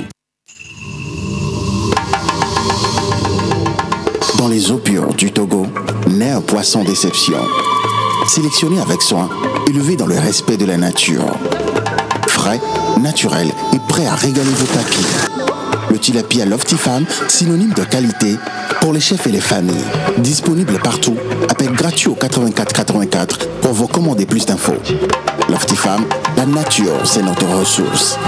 Dans les eaux pures du Togo, naît un poisson d'exception. Sélectionné avec soin, élevé dans le respect de la nature. Frais, naturel et prêt à régaler vos tapis. Le tilapia Loftifam, synonyme de qualité pour les chefs et les familles. Disponible partout. Appel gratuit au 84 84 pour vous commander plus d'infos. Loftifam, la nature, c'est notre ressource.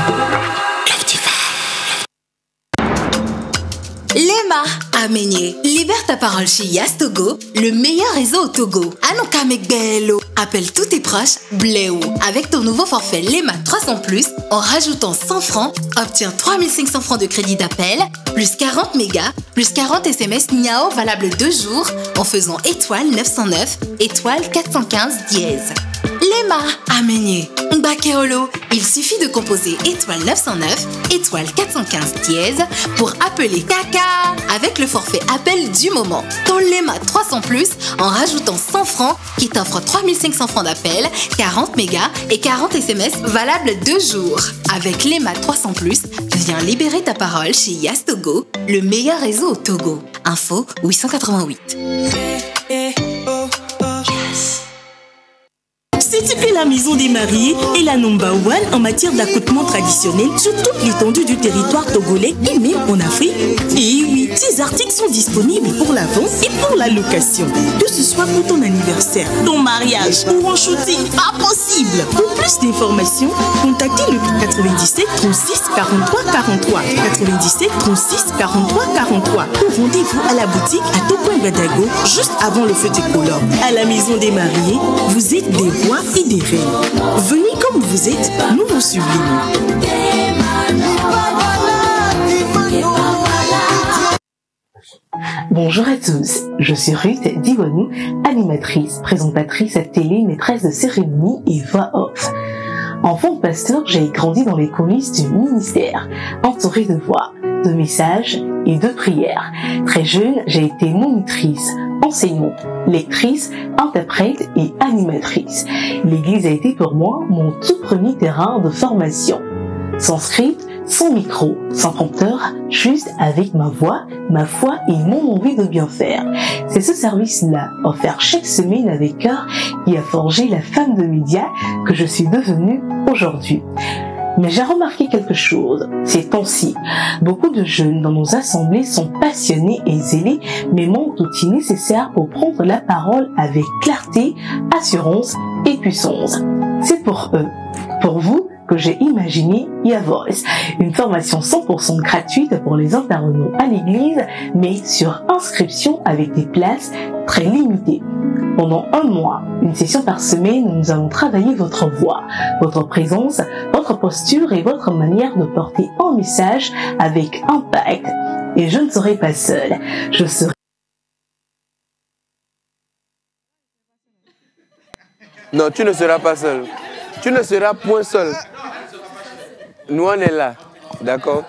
Lema Amenye, libère ta parole chez Yas Togo, le meilleur réseau au Togo. Anoka Megbelo, appelle tous tes proches, Bléou. Avec ton nouveau forfait Lema 300+, en rajoutant 100 francs, obtiens 3500 francs de crédit d'appel, plus 40 mégas, plus 40 SMS Niao valable 2 jours, en faisant étoile 909, étoile 415 dièse. Lema Amenye, Bakeolo, il suffit de composer étoile 909, étoile 415 dièse pour appeler Kaka avec le forfait appel du moment. Ton Lema 300+, en rajoutant 100 francs qui t'offre 3500 francs d'appel, 40 mégas et 40 SMS valables 2 jours. Avec Lema 300+, viens libérer ta parole chez Yas Togo, le meilleur réseau au Togo. Info 888. C'est que la Maison des Mariés est la number one en matière d'accoutrement traditionnel sur toute l'étendue du territoire togolais et même en Afrique. Et oui, ces articles sont disponibles pour la vente et pour la location. Que ce soit pour ton anniversaire, ton mariage ou en shooting, pas possible. Pour plus d'informations, contactez le 97 36 43 43, 97 36 43 43 ou rendez-vous à la boutique à Tokoin Badago juste avant le feu tricolore. À la Maison des Mariés, vous êtes des rois et des reines. Venez comme vous êtes, nous vous sublimons. Bonjour à tous, je suis Ruth Diwanou, animatrice, présentatrice à télé, maîtresse de cérémonie et voix off. Enfant de pasteur, j'ai grandi dans les coulisses du ministère, entourée de voix, de messages et de prières. Très jeune, j'ai été monitrice, enseignante, lectrice, interprète et animatrice. L'église a été pour moi mon tout premier terrain de formation. Sans script, sans micro, sans prompteur, juste avec ma voix, ma foi et mon envie de bien faire. C'est ce service-là, offert chaque semaine avec cœur, qui a forgé la femme de médias que je suis devenue aujourd'hui. Mais j'ai remarqué quelque chose, ces temps-ci. Beaucoup de jeunes dans nos assemblées sont passionnés et zélés, mais manquent l'outil nécessaire pour prendre la parole avec clarté, assurance et puissance. C'est pour eux, pour vous, que j'ai imaginé YaVoice, une formation 100% gratuite pour les intervenants à l'église, mais sur inscription avec des places très limitées. Pendant 1 mois, une session par semaine, nous allons travailler votre voix, votre présence, votre posture et votre manière de porter un message avec impact. Et je ne serai pas seule, je serai... Non, tu ne seras pas seul. Tu ne seras point seul. Nous, on est là. D'accord?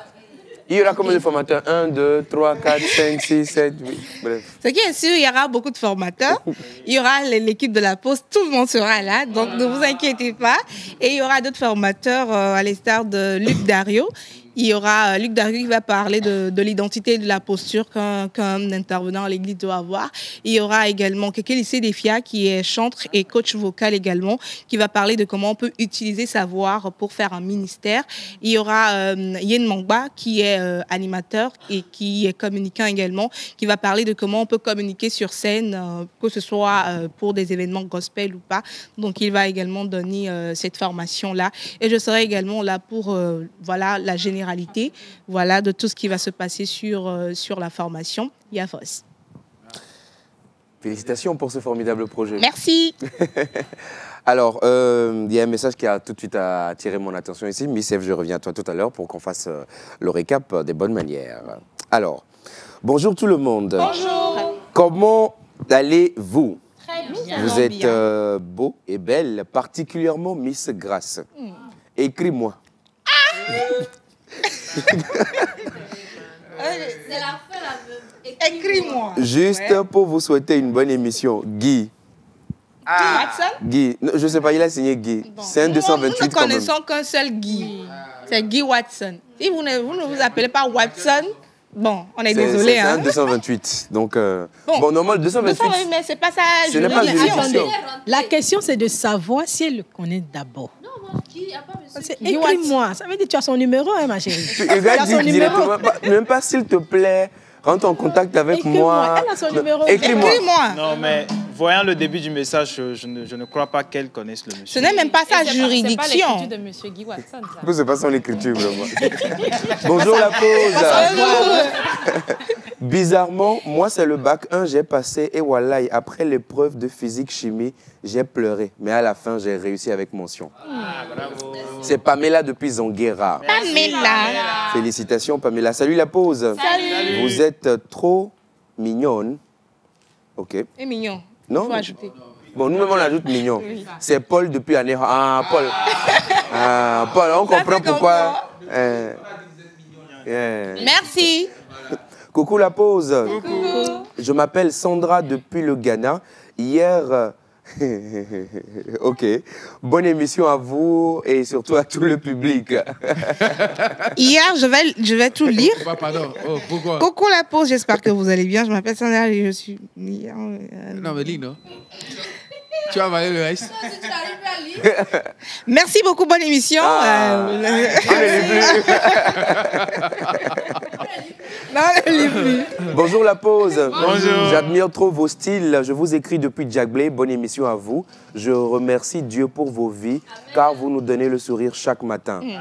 Il y aura combien de formateurs? 1, 2, 3, 4, 5, 6, 7, 8. Bref. Ce qui est sûr, il y aura beaucoup de formateurs. Il y aura l'équipe de la Poste. Tout le monde sera là. Donc, ne vous inquiétez pas. Et il y aura d'autres formateurs à l'instar de Luc Dario. Il y aura Luc Dario qui va parler de l'identité et de la posture qu'un intervenant à l'église doit avoir. Il y aura également Kekelisé Defia qui est chantre et coach vocal également, qui va parler de comment on peut utiliser sa voix pour faire un ministère. Il y aura Yen Mangba qui est animateur et qui est communicant également, qui va parler de comment on peut communiquer sur scène, que ce soit pour des événements gospel ou pas. Donc il va également donner cette formation-là. Et je serai également là pour voilà, la généralité, voilà, de tout ce qui va se passer sur la formation YaVoice. Félicitations pour ce formidable projet. Merci. Alors, il y a un message qui a tout de suite attiré mon attention ici. Miss F, je reviens à toi tout à l'heure pour qu'on fasse le récap des bonnes manières. Alors, bonjour tout le monde. Bonjour. Comment allez-vous? Très bien. Vous êtes beau et belle, particulièrement Miss Grâce. Écris-moi. C'est la fin, la Écris-moi. Juste pour vous souhaiter une bonne émission, Guy. Watson? Guy, non, je ne sais pas, il a signé Guy. Bon. C'est un 228 Nous ne quand même. connaissons qu'un seul Guy. C'est Guy Watson. Si vous ne vous appelez pas Watson, bon, on est désolé. C'est un 228. Donc, bon, normal, 228. Mais c'est pas ça. Ce n'est pas juridiction. La question, c'est de savoir si elle le connaît d'abord. Écris-moi. Ça veut dire que tu as son numéro, hein, ma chérie. Tu as son numéro. Même pas s'il te plaît. Rentre en contact avec moi. Elle a son numéro. Écris-moi. Non, mais voyant le début du message, je ne crois pas qu'elle connaisse le monsieur. Ce n'est même pas sa juridiction. C'est pas l'écriture de M. Guy Watson, ça. C'est pas son écriture, vraiment. Bonjour la pause. Bizarrement, moi, c'est le bac 1, j'ai passé. Et voilà, après l'épreuve de physique-chimie, j'ai pleuré. Mais à la fin, j'ai réussi avec mention. Bravo. C'est Pamela depuis Zonguera. Pamela. Félicitations, Pamela. Salut la pause. Salut. Vous êtes trop mignonne. OK. Et mignon. Non. Il faut ajouter. Bon, nous-mêmes, on ajoute mignon. C'est Paul depuis Anéra. Ah, Paul. Ah, Paul, on comprend pourquoi. Merci. Coucou la pause. Coucou. Je m'appelle Sandra depuis le Ghana. Hier... OK. Bonne émission à vous et surtout à tout le public. Hier, je vais tout lire. Pardon. Oh, pourquoi? Coucou la pause, j'espère que vous allez bien. Je m'appelle Sandra et je suis... Non, mais lis, non? Tu vas avaler le reste? Merci beaucoup, bonne émission. Non, elle lit plus. Bonjour la pause. Bonjour. J'admire trop vos styles. Je vous écris depuis Djagblé. Bonne émission à vous. Je remercie Dieu pour vos vies, car vous nous donnez le sourire chaque matin. Amen.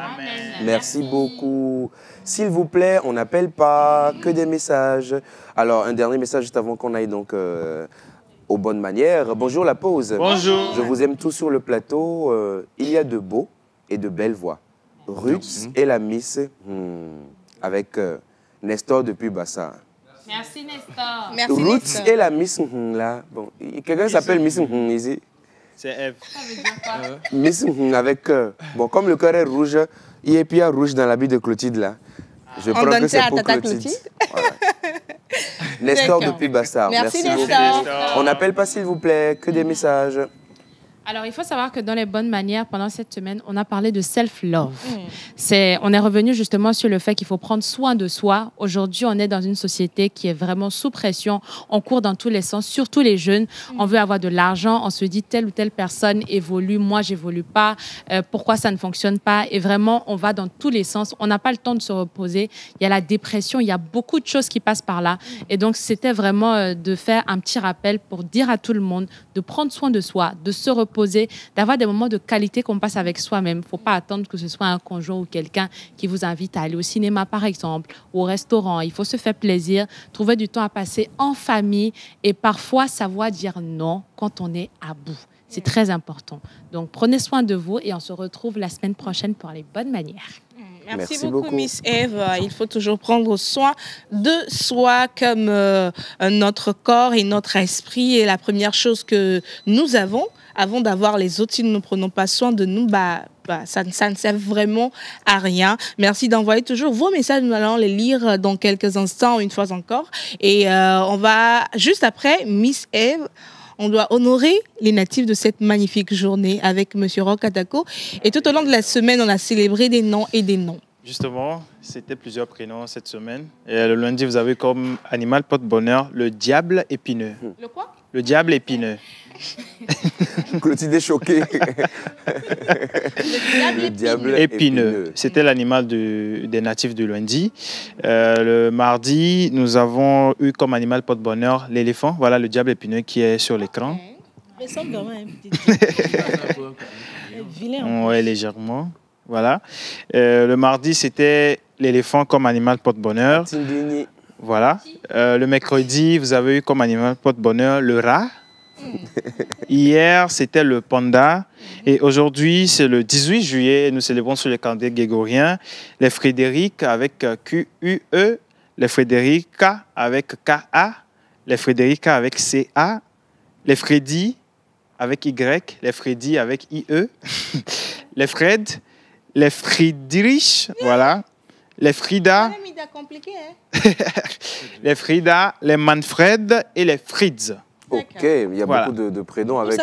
Merci beaucoup. S'il vous plaît, on n'appelle pas, que des messages. Alors, un dernier message juste avant qu'on aille donc aux bonnes manières. Bonjour la pause. Bonjour. Je vous aime tous sur le plateau. Il y a de beaux et de belles voix. Ruth et la Miss avec Nestor depuis Bassa. Merci, Nestor. Merci, Ruth Nestor. et la Miss là. Bon, quelqu'un s'appelle Miss ici. C'est Eve. Miss avec cœur. Bon, comme le cœur est rouge, il y a puis un rouge dans l'habit de Clotilde là. Je On prends donne que ça c'est à pour Tata Clotilde. Clotilde. Voilà. Nestor D'accord. depuis Bassard. Merci, beaucoup. Nestor. On n'appelle pas s'il vous plaît, que des messages. Alors, il faut savoir que dans les bonnes manières, pendant cette semaine, on a parlé de self-love. On est revenu justement sur le fait qu'il faut prendre soin de soi. Aujourd'hui, on est dans une société qui est vraiment sous pression. On court dans tous les sens, surtout les jeunes. On veut avoir de l'argent. On se dit telle ou telle personne évolue. Moi, j'évolue pas. Pourquoi ça ne fonctionne pas? Et vraiment, on va dans tous les sens. On n'a pas le temps de se reposer. Il y a la dépression. Il y a beaucoup de choses qui passent par là. Et donc, c'était vraiment de faire un petit rappel pour dire à tout le monde de prendre soin de soi, de se reposer, d'avoir des moments de qualité qu'on passe avec soi-même. Il ne faut pas attendre que ce soit un conjoint ou quelqu'un qui vous invite à aller au cinéma, par exemple, ou au restaurant. Il faut se faire plaisir, trouver du temps à passer en famille et parfois savoir dire non quand on est à bout. C'est très important. Donc, prenez soin de vous et on se retrouve la semaine prochaine pour les bonnes manières. Merci beaucoup, Miss Eve. Il faut toujours prendre soin de soi comme notre corps et notre esprit est la première chose que nous avons. Avant d'avoir les autres, si nous ne prenons pas soin de nous, ça ne sert vraiment à rien. Merci d'envoyer toujours vos messages. Nous allons les lire dans quelques instants, une fois encore. Et on va, juste après, Miss Eve, on doit honorer les natifs de cette magnifique journée avec M. Roch Atako. Et tout au long de la semaine, on a célébré des noms et des noms. Justement, c'était plusieurs prénoms cette semaine. Et le lundi, vous avez comme animal porte-bonheur le diable épineux. Le quoi? Le diable épineux. Clotilde est choquée. Le diable épineux. C'était l'animal des natifs du lundi. Le mardi, nous avons eu comme animal porte-bonheur l'éléphant. Voilà le diable épineux qui est sur l'écran. Il ressemble vraiment à un petit vilain. Oui, légèrement. Voilà. Le mardi, c'était l'éléphant comme animal porte-bonheur. Voilà. Le mercredi, vous avez eu comme animal porte-bonheur le rat. Hier, c'était le panda. Et aujourd'hui, c'est le 18 juillet. Nous célébrons sur le calendrier grégorien les Frédéric avec Q-U-E, les Frédérica avec K-A, les Frédérica avec C-A, les Freddy avec Y, les Freddy avec I-E, les Fred, les Friedrich, voilà, les Frida. Compliqué, hein? les Frida, les Manfred et les Fritz. Ok, il y a beaucoup de prénoms avec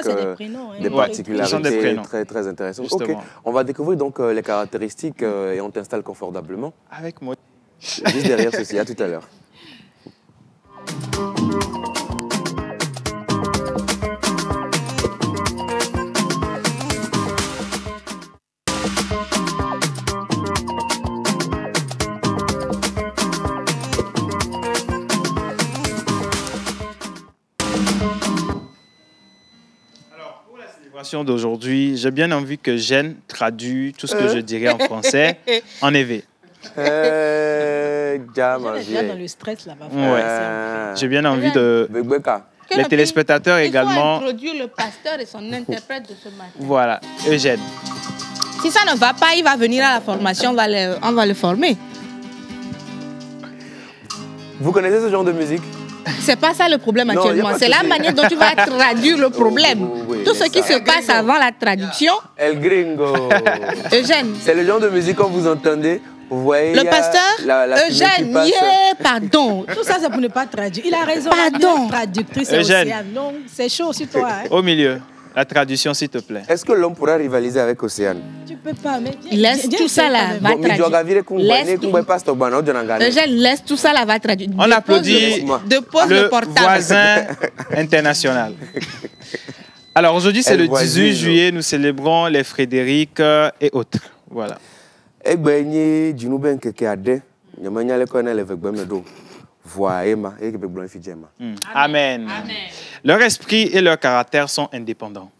des particularités très intéressantes. Ok, on va découvrir donc les caractéristiques et on t'installe confortablement. Avec moi. Juste derrière ceci, à tout à l'heure. D'aujourd'hui, j'ai bien envie que Jeanne traduise tout ce que je dirais en français en EV. Déjà dans le stress là-bas. Ouais. J'ai bien envie de... Les téléspectateurs également... introduire le pasteur et son interprète de ce matin. Voilà, Eugène. Si ça ne va pas, il va venir à la formation, on va le former. Vous connaissez ce genre de musique? C'est pas ça le problème actuellement. C'est la manière dont tu vas traduire le problème. Tout ce qui se passe avant la traduction. El Gringo. Eugène. C'est le genre de musique quand vous entendez. Vous voyez, le pasteur Eugène, pardon. Tout ça, c'est pour ne pas traduire. Il a raison. Pardon. La traductrice est Océane. Non, c'est chaud sur toi. Hein. Au milieu. La traduction, s'il te plaît. Est-ce que l'homme pourra rivaliser avec Océane? Tu peux pas, mais laisse tout ça là, va traduire. Laisse tout ça là, va traduire. On applaudit le voisin international. Alors aujourd'hui, c'est le 18 juillet, nous célébrons les Frédéric et autres. Voilà. Amen. Leur esprit et leur caractère sont indépendants.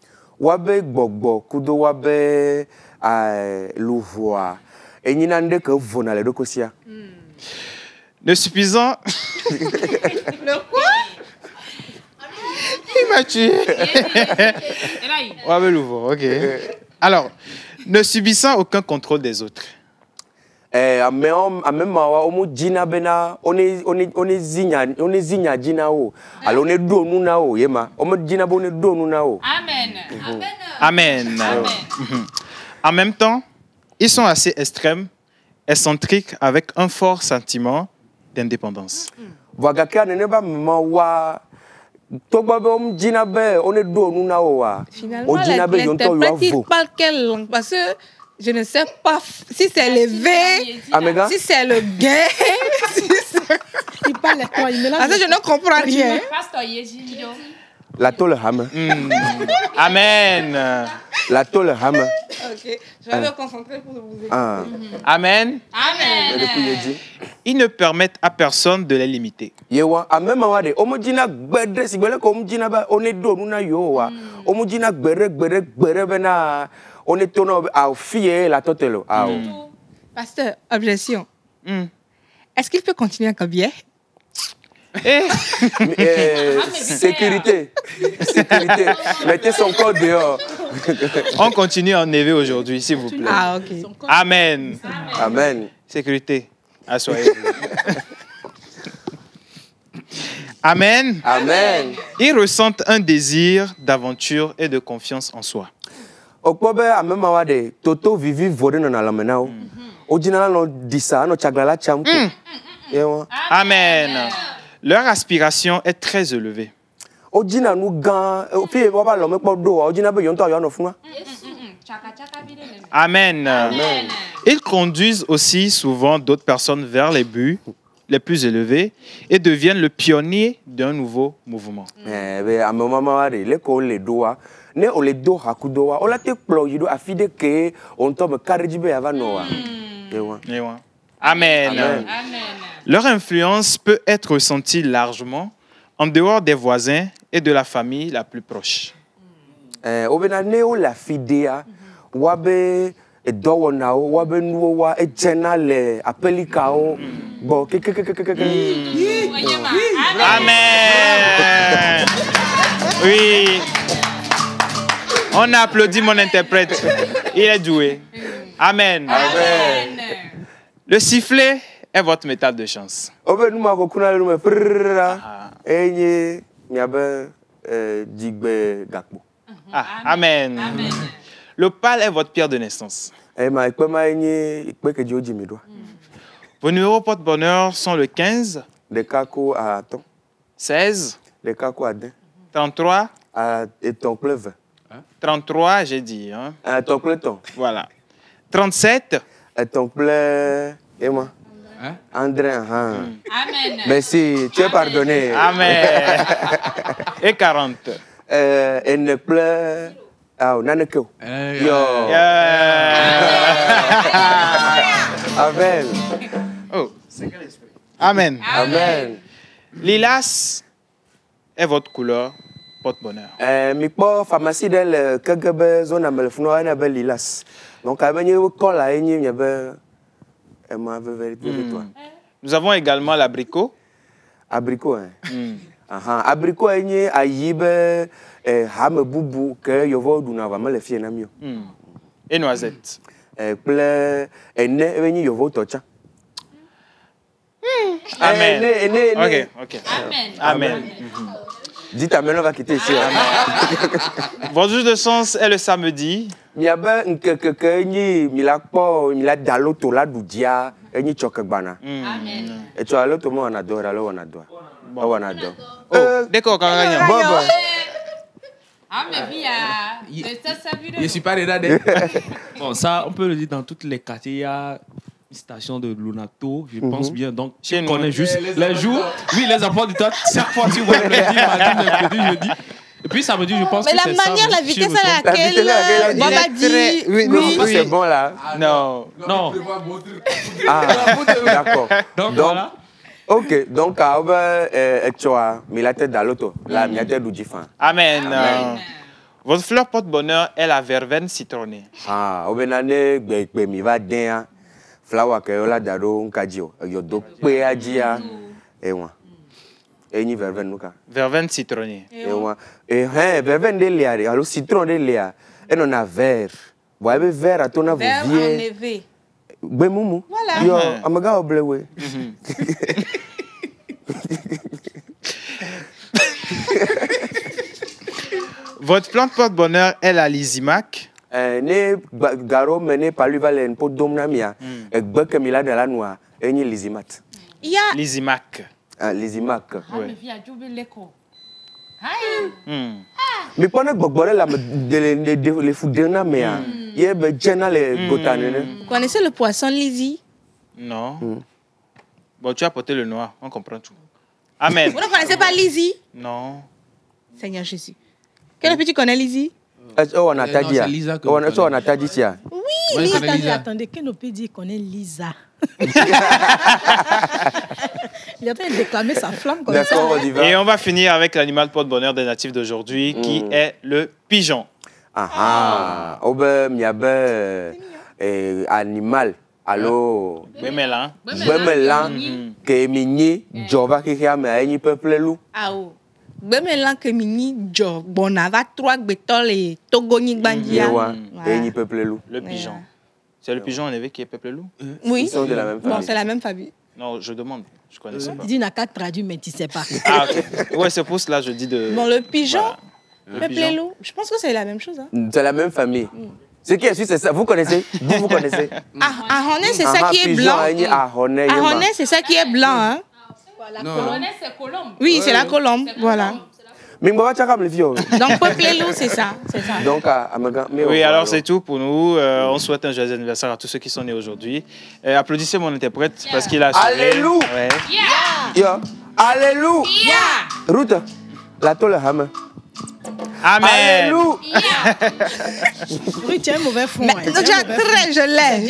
Ne suffisant... Le quoi? Il m'a tué. Ok. Alors, ne subissant aucun contrôle des autres. Amen. En même temps, ils sont assez extrêmes, excentriques, avec un fort sentiment d'indépendance. Finalement, l'interprète, il parle quelle langue? Parce que je ne sais pas si c'est le V, si c'est le gay. Il parle quoi? Il mélange. Parce que je ne comprends rien. La tôle hame. Amen. La tôle hame. Ok, je vais me concentrer pour vous écouter. Amen. Amen. Ils ne permettent à personne de les limiter. Pasteur, objection. Est-ce qu'il peut continuer comme hier? Sécurité. Sécurité. Mettez son corps dehors. On continue en EV aujourd'hui, s'il vous plaît. Ah, ok. Amen. Amen. Sécurité. Assoyez-vous. Amen. Amen. Ils ressentent un désir d'aventure et de confiance en soi. Amen. Leur aspiration est très élevée. Amen. Amen. Ils conduisent aussi souvent d'autres personnes vers les buts les plus élevés et deviennent le pionnier d'un nouveau mouvement. Amen. Amen. Leur influence peut être ressentie largement en dehors des voisins et de la famille la plus proche. Amen. Oui. On applaudit mon interprète. Il est doué. Amen. Amen. Le sifflet est votre métal de chance. Amen. Amen. L'opale est votre pierre de naissance. Vos numéros porte-bonheur sont le 15. Le Kako à ton. 16. Le Kako à den. 33. Et ton pleuve. 33, j'ai dit. Hein. Ton pleuton. Voilà. 37. Et ton pleu. Et moi? André. Amen. Merci, tu es pardonné. Amen. Et 40. Et ne pleure. Ah, on a ne que. Yo. Amen. Oh, c'est quel esprit? Amen. Amen. Lilas est votre couleur porte-bonheur. Mi po pharmacie del kagebe zona melfuno ana be lilas. Donc abenye ko la enyi mi be e ma vérité de toi. Nous avons également l'abricot. Abricot hein. Aha, abricot enyi ayibe hame bubu que yovo duna va me fie na mio. Et noisette. Ple ene enyi yovo tocha. Amen. Ok. Amen. Dites amen, on va quitter ici. Votre jour de sens est le samedi. Miabe nkeke ni milakpo miladalo to la dudia enyi chokebana. Amen. Et tu as l'autre mot on adore alors on adore. On adore. D'accord quand même. Bon. Je ne suis pas dedans. Bon, ça, on peut le dire dans toutes les quartiers. Il y a une station de Lunato, je pense bien. Donc, chez nous, on connaît juste les jours. Oui, les emplois du temps. Chaque fois, tu vois, lundi, mardi, mercredi, jeudi. Et puis samedi, je pense mais que c'est ça. Mais la manière, la vitesse à laquelle Baba dit... Oui, c'est bon là. Non. D'accord. Donc, voilà. Ok, donc, tu as mis la tête dans l'auto. La tête du Jifan. Amen. Votre fleur porte-bonheur est la verveine citronnée. Ah, obenane mi va den flower que la daro nkadio yo do pe ajia e won. Eni verveine nuka. Verveine citronnée. E won. Verveine de liare, alors citron de liare. Et non a vert. Bo abe vert a tona vert enlevé. Gbe mumu. Voilà. Yo, amaga oblewe. Votre plante porte-bonheur est la lysimac. Ne garo mené par lui valen pour domnamia. Et que mila de la noix. Et ni lysimat. Lysimac. Lysimac. Oui. Mais pendant que Bokbore la les foudena mais il y a bien les gotanes. Vous connaissez le poisson Lizzie? Non. Bon, tu as porté le noir, on comprend tout. Amen. Vous ne connaissez pas Lizzie? Non. Seigneur Jésus. Quel est-ce que tu connais Lizzie? On a dit. On a dit ça. Oui, attendez, que nous peut dire qu'on est Lisa? Il est en train de déclamer sa flamme comme ça. Et on va finir avec l'animal porte-bonheur des natifs d'aujourd'hui, qui est le pigeon. Ah, obe miabe animal. Allô. Bemelan. Bemelan. Que mini jova qui a me aïni peuple loup. Ah oh. Bemelan que mini job. Bon, on va trois bétol et togoni bandia. Aïni peuple loup. Le pigeon. C'est le pigeon enlevé qui est peuple loup? Oui. Ils sont de la même famille. Bon, c'est la même famille. Non, je demande. Je connais pas. Tu dis n'a qu'à traduire, mais tu ne sais pas. Ah, ok. Ouais, c'est pour cela que je dis de. Bon, le pigeon, voilà. peuple loup, je pense que c'est la même chose. Hein. C'est la même famille. Ce qui est sûr, c'est ça. Vous connaissez? Vous connaissez? Ahonais, c'est ça qui est blanc. Ahonais, c'est ça qui est blanc. Hein? Ahonais, c'est colombe. Oui, c'est la colombe. Voilà. Donc, peuple loup, c'est ça. Donc, oui, alors c'est tout pour nous. On souhaite un joyeux anniversaire à tous ceux qui sont nés aujourd'hui. Applaudissez mon interprète parce qu'il a assuré. Alléluia. Ouais. Yeah. Alléluia. Ruth, la tole hame. Amen. Alléluia. Oui, tu as un mauvais fond. Je l'ai.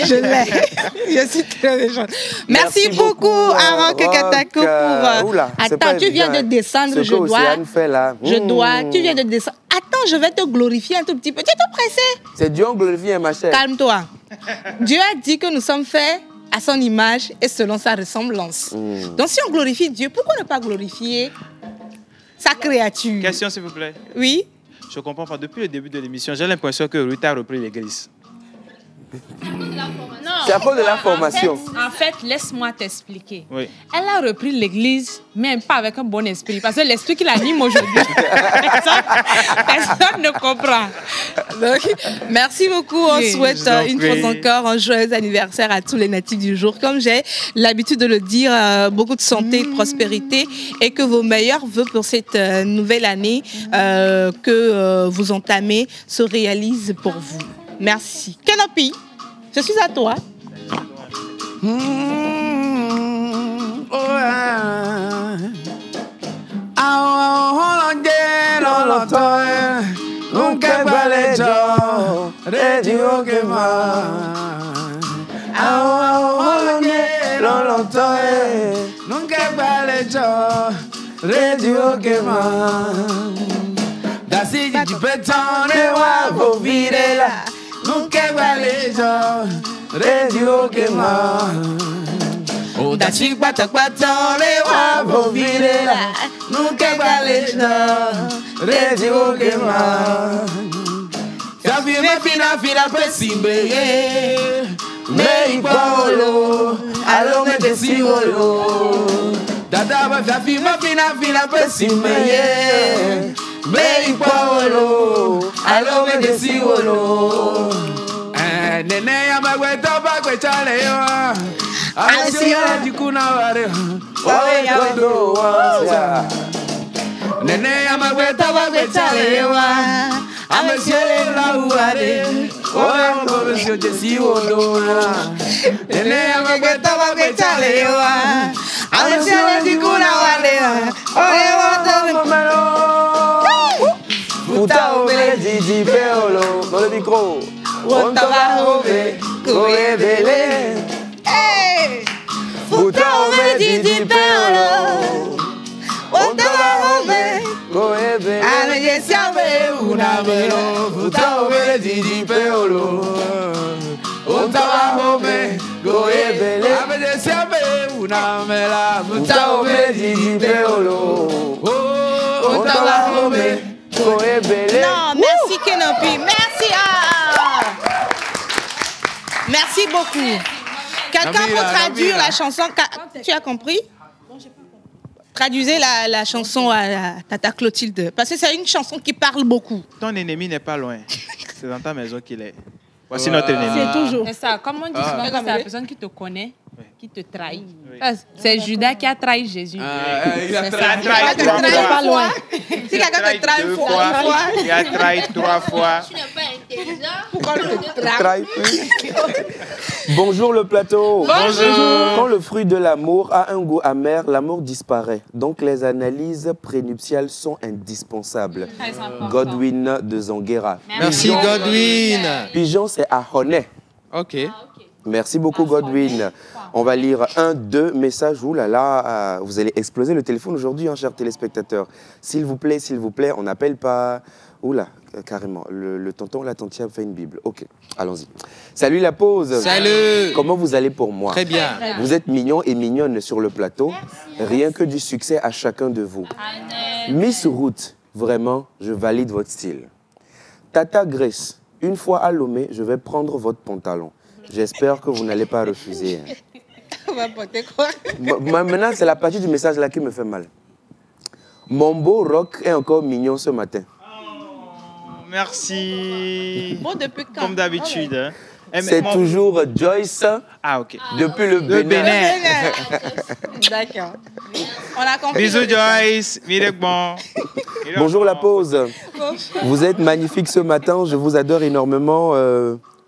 Je suis très méchante. Merci beaucoup, Aaron Kekatako, pour... Attends, tu viens de descendre, tu viens de descendre. Attends, je vais te glorifier un tout petit peu. Tu es tout pressé. C'est Dieu glorifié, ma chère. Calme-toi. Dieu a dit que nous sommes faits à son image et selon sa ressemblance. Donc si on glorifie Dieu, pourquoi ne pas glorifier sa créature? Question, s'il vous plaît. Oui. Je ne comprends pas. Depuis le début de l'émission, j'ai l'impression que Ruth a repris l'église. Non. C'est à cause de la formation. En fait, laisse-moi t'expliquer. Oui. Elle a repris l'église, mais pas avec un bon esprit. Parce que l'esprit qui l'anime aujourd'hui, personne ne comprend. Donc, merci beaucoup. On souhaite une fois encore un joyeux anniversaire à tous les natifs du jour. Comme j'ai l'habitude de le dire, beaucoup de santé, de prospérité et que vos meilleurs vœux pour cette nouvelle année que vous entamez se réalisent pour vous. Merci. Kenopi, je suis à toi. Nunca vale yo, redio que más. Nunca vale yo, redio que más. Dasi de petón de guapo virela. Nunca vale yo, redio que más. Dasi pata de guapo virela. Nunca vale yo, redio que más. Ya firme fina presimbe. Mei Paulo, alo me desivolo. Dada ya firme fina presimbe. Mei Paulo, alo me desivolo. Nene ya magweta bagwechale yo. Alesio jikuna ware. Oye ya wendo wa. Nene ya magweta bagwechale yo. Alesio la ware. Oye monsieur desivolo. Nene ya magweta bagwechale yo. Alesio jikuna ware. Oye Puta obele Didi Peolo. Dans le micro. On t'a ove, coebele. Puta obele Didi Peolo. On t'a ove, coebele. Ane siabe una melo. Puta obele Didi Peolo. On t'a ove, coebele. Ane siabe una mela. Puta obele Didi Peolo. On t'a ove. Non, merci Kenopi, merci. Merci beaucoup. Quelqu'un peut traduire la chanson? Tu as compris? Traduisez la chanson à Tata Clotilde, parce que c'est une chanson qui parle beaucoup. Ton ennemi n'est pas loin. C'est dans ta maison qu'il est. Voici notre ennemi. C'est toujours. C'est ça. Comme on dit souvent, c'est la personne qui te connaît, qui te trahit. C'est Judas qui a trahi Jésus. Il a trahi pas loin. Si quelqu'un te trahit une fois, il a trahi 3 fois. Tu n'es pas intelligent. Pourquoi tu te trahis? Bonjour le plateau. Bonjour. Quand le fruit de l'amour a un goût amer, l'amour disparaît. Donc les analyses prénuptiales sont indispensables. Godwin de Zonguera. Merci Godwin. Pigeon, c'est à Honnet. Ok. Merci beaucoup Godwin. On va lire 1, 2 messages. Ouh là là, vous allez exploser le téléphone aujourd'hui, hein, chers téléspectateurs. S'il vous plaît, on n'appelle pas. Ouh là, carrément. Le tonton, la tantième fait une Bible. Ok, allons-y. Salut la pause. Salut. Comment vous allez pour moi? Très bien. Vous êtes mignons et mignonnes sur le plateau. Merci. Rien que du succès à chacun de vous. Amen. Miss Ruth, vraiment, je valide votre style. Tata Grace, une fois à Lomé, je vais prendre votre pantalon. J'espère que vous n'allez pas refuser. On va porter quoi? Maintenant, c'est la partie du message là qui me fait mal. Mon beau rock est encore mignon ce matin. Merci. Bon, depuis quand? Comme d'habitude. Hein. C'est toujours Joyce. Ah, ok. Depuis le Bénin. D'accord. On a compris. Bisous, Joyce. Bon. Bonjour la pause. Vous êtes magnifique ce matin. Je vous adore énormément.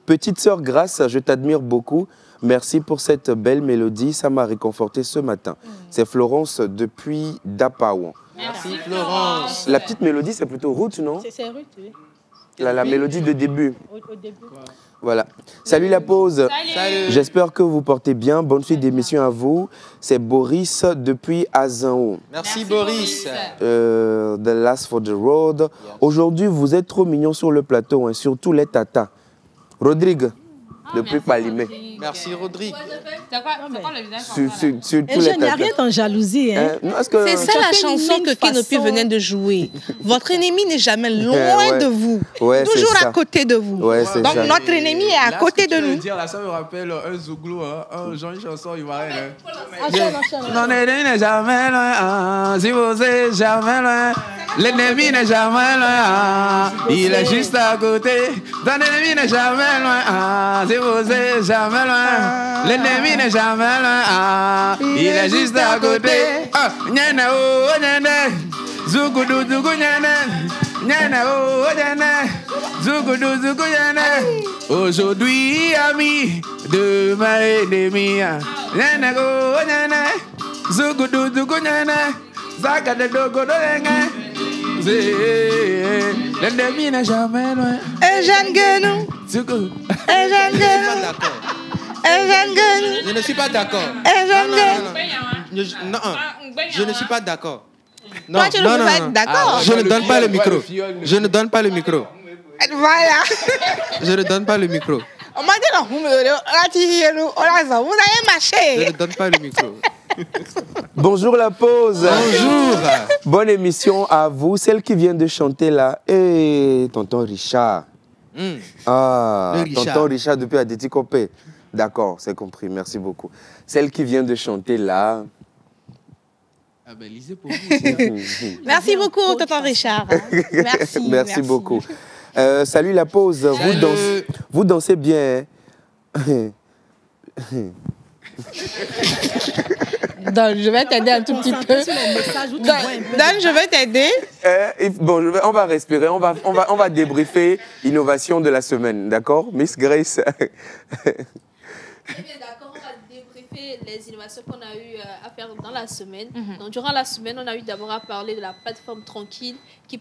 Petite sœur Grace, je t'admire beaucoup. Merci pour cette belle mélodie. Ça m'a réconforté ce matin. C'est Florence depuis Dapaouan. Merci Florence. La petite mélodie, c'est plutôt Ruth, non? C'est Ruth, oui. La mélodie de début. Au début. Voilà. Salut la pause. Salut. J'espère que vous portez bien. Bonne suite d'émission à vous. C'est Boris depuis Azanho. Merci Boris. The Last for the Road. Aujourd'hui, vous êtes trop mignons sur le plateau, hein, surtout les tatas. Rodrigue, depuis Palimé. Merci, Rodrigue. C'est quoi le visage sur tous les Eugène, arrête en jalousie. Hein. C'est ça la chanson que Kinopi venait de jouer. Votre ennemi n'est jamais loin de vous. Ouais, toujours ça. à côté de vous. Ouais, Donc ça. notre ennemi est à côté de nous. Dire, là, ça me rappelle un zouglou, un genre une chanson ivoirienne. Non, l'ennemi n'est jamais loin, si vous êtes jamais loin. L'ennemi n'est jamais loin, il est juste à côté. L'ennemi n'est jamais loin, si vous êtes jamais loin. L'ennemi n'est jamais loin, il est juste à côté. Nyana oh nyana, zugudu zugu nyana, nyana oh nyana, zugudu zugu nyana. Aujourd'hui ami, demain ennemi. Nyana oh nyana, zugudu zugu nyana, zagade dogo dolenga. L'ennemi n'est jamais loin. Eugène Guenou. Eugène Guenou. Eugène Guenou. Je ne suis pas d'accord. Eugène Non, je ne suis pas d'accord. Toi, tu ne peux pas être d'accord. Je ne donne pas le micro. Je ne donne pas le micro. Voilà. Je ne donne pas le micro. On m'a dit non, vous avez marché. Je ne donne pas le micro. Bonjour la pause. Bonjour. Bonne émission à vous. Celle qui vient de chanter là. Tonton Richard. Ah, Tonton Richard depuis Aditi Kopé. D'accord, c'est compris. Merci beaucoup. Celle qui vient de chanter là. Ah ben, lisez pour vous. Merci beaucoup, Tonton Richard. Merci. Merci beaucoup. Salut la pause. Vous dansez bien. Donc, je vais t'aider un tout petit peu. Dan, je vais t'aider. Bon, on va respirer, on va débriefer innovation de la semaine, d'accord? Miss Grace. D'accord, on va débriefer les innovations qu'on a eu à faire dans la semaine. Donc, durant la semaine, on a eu d'abord à parler de la plateforme Tranquille qui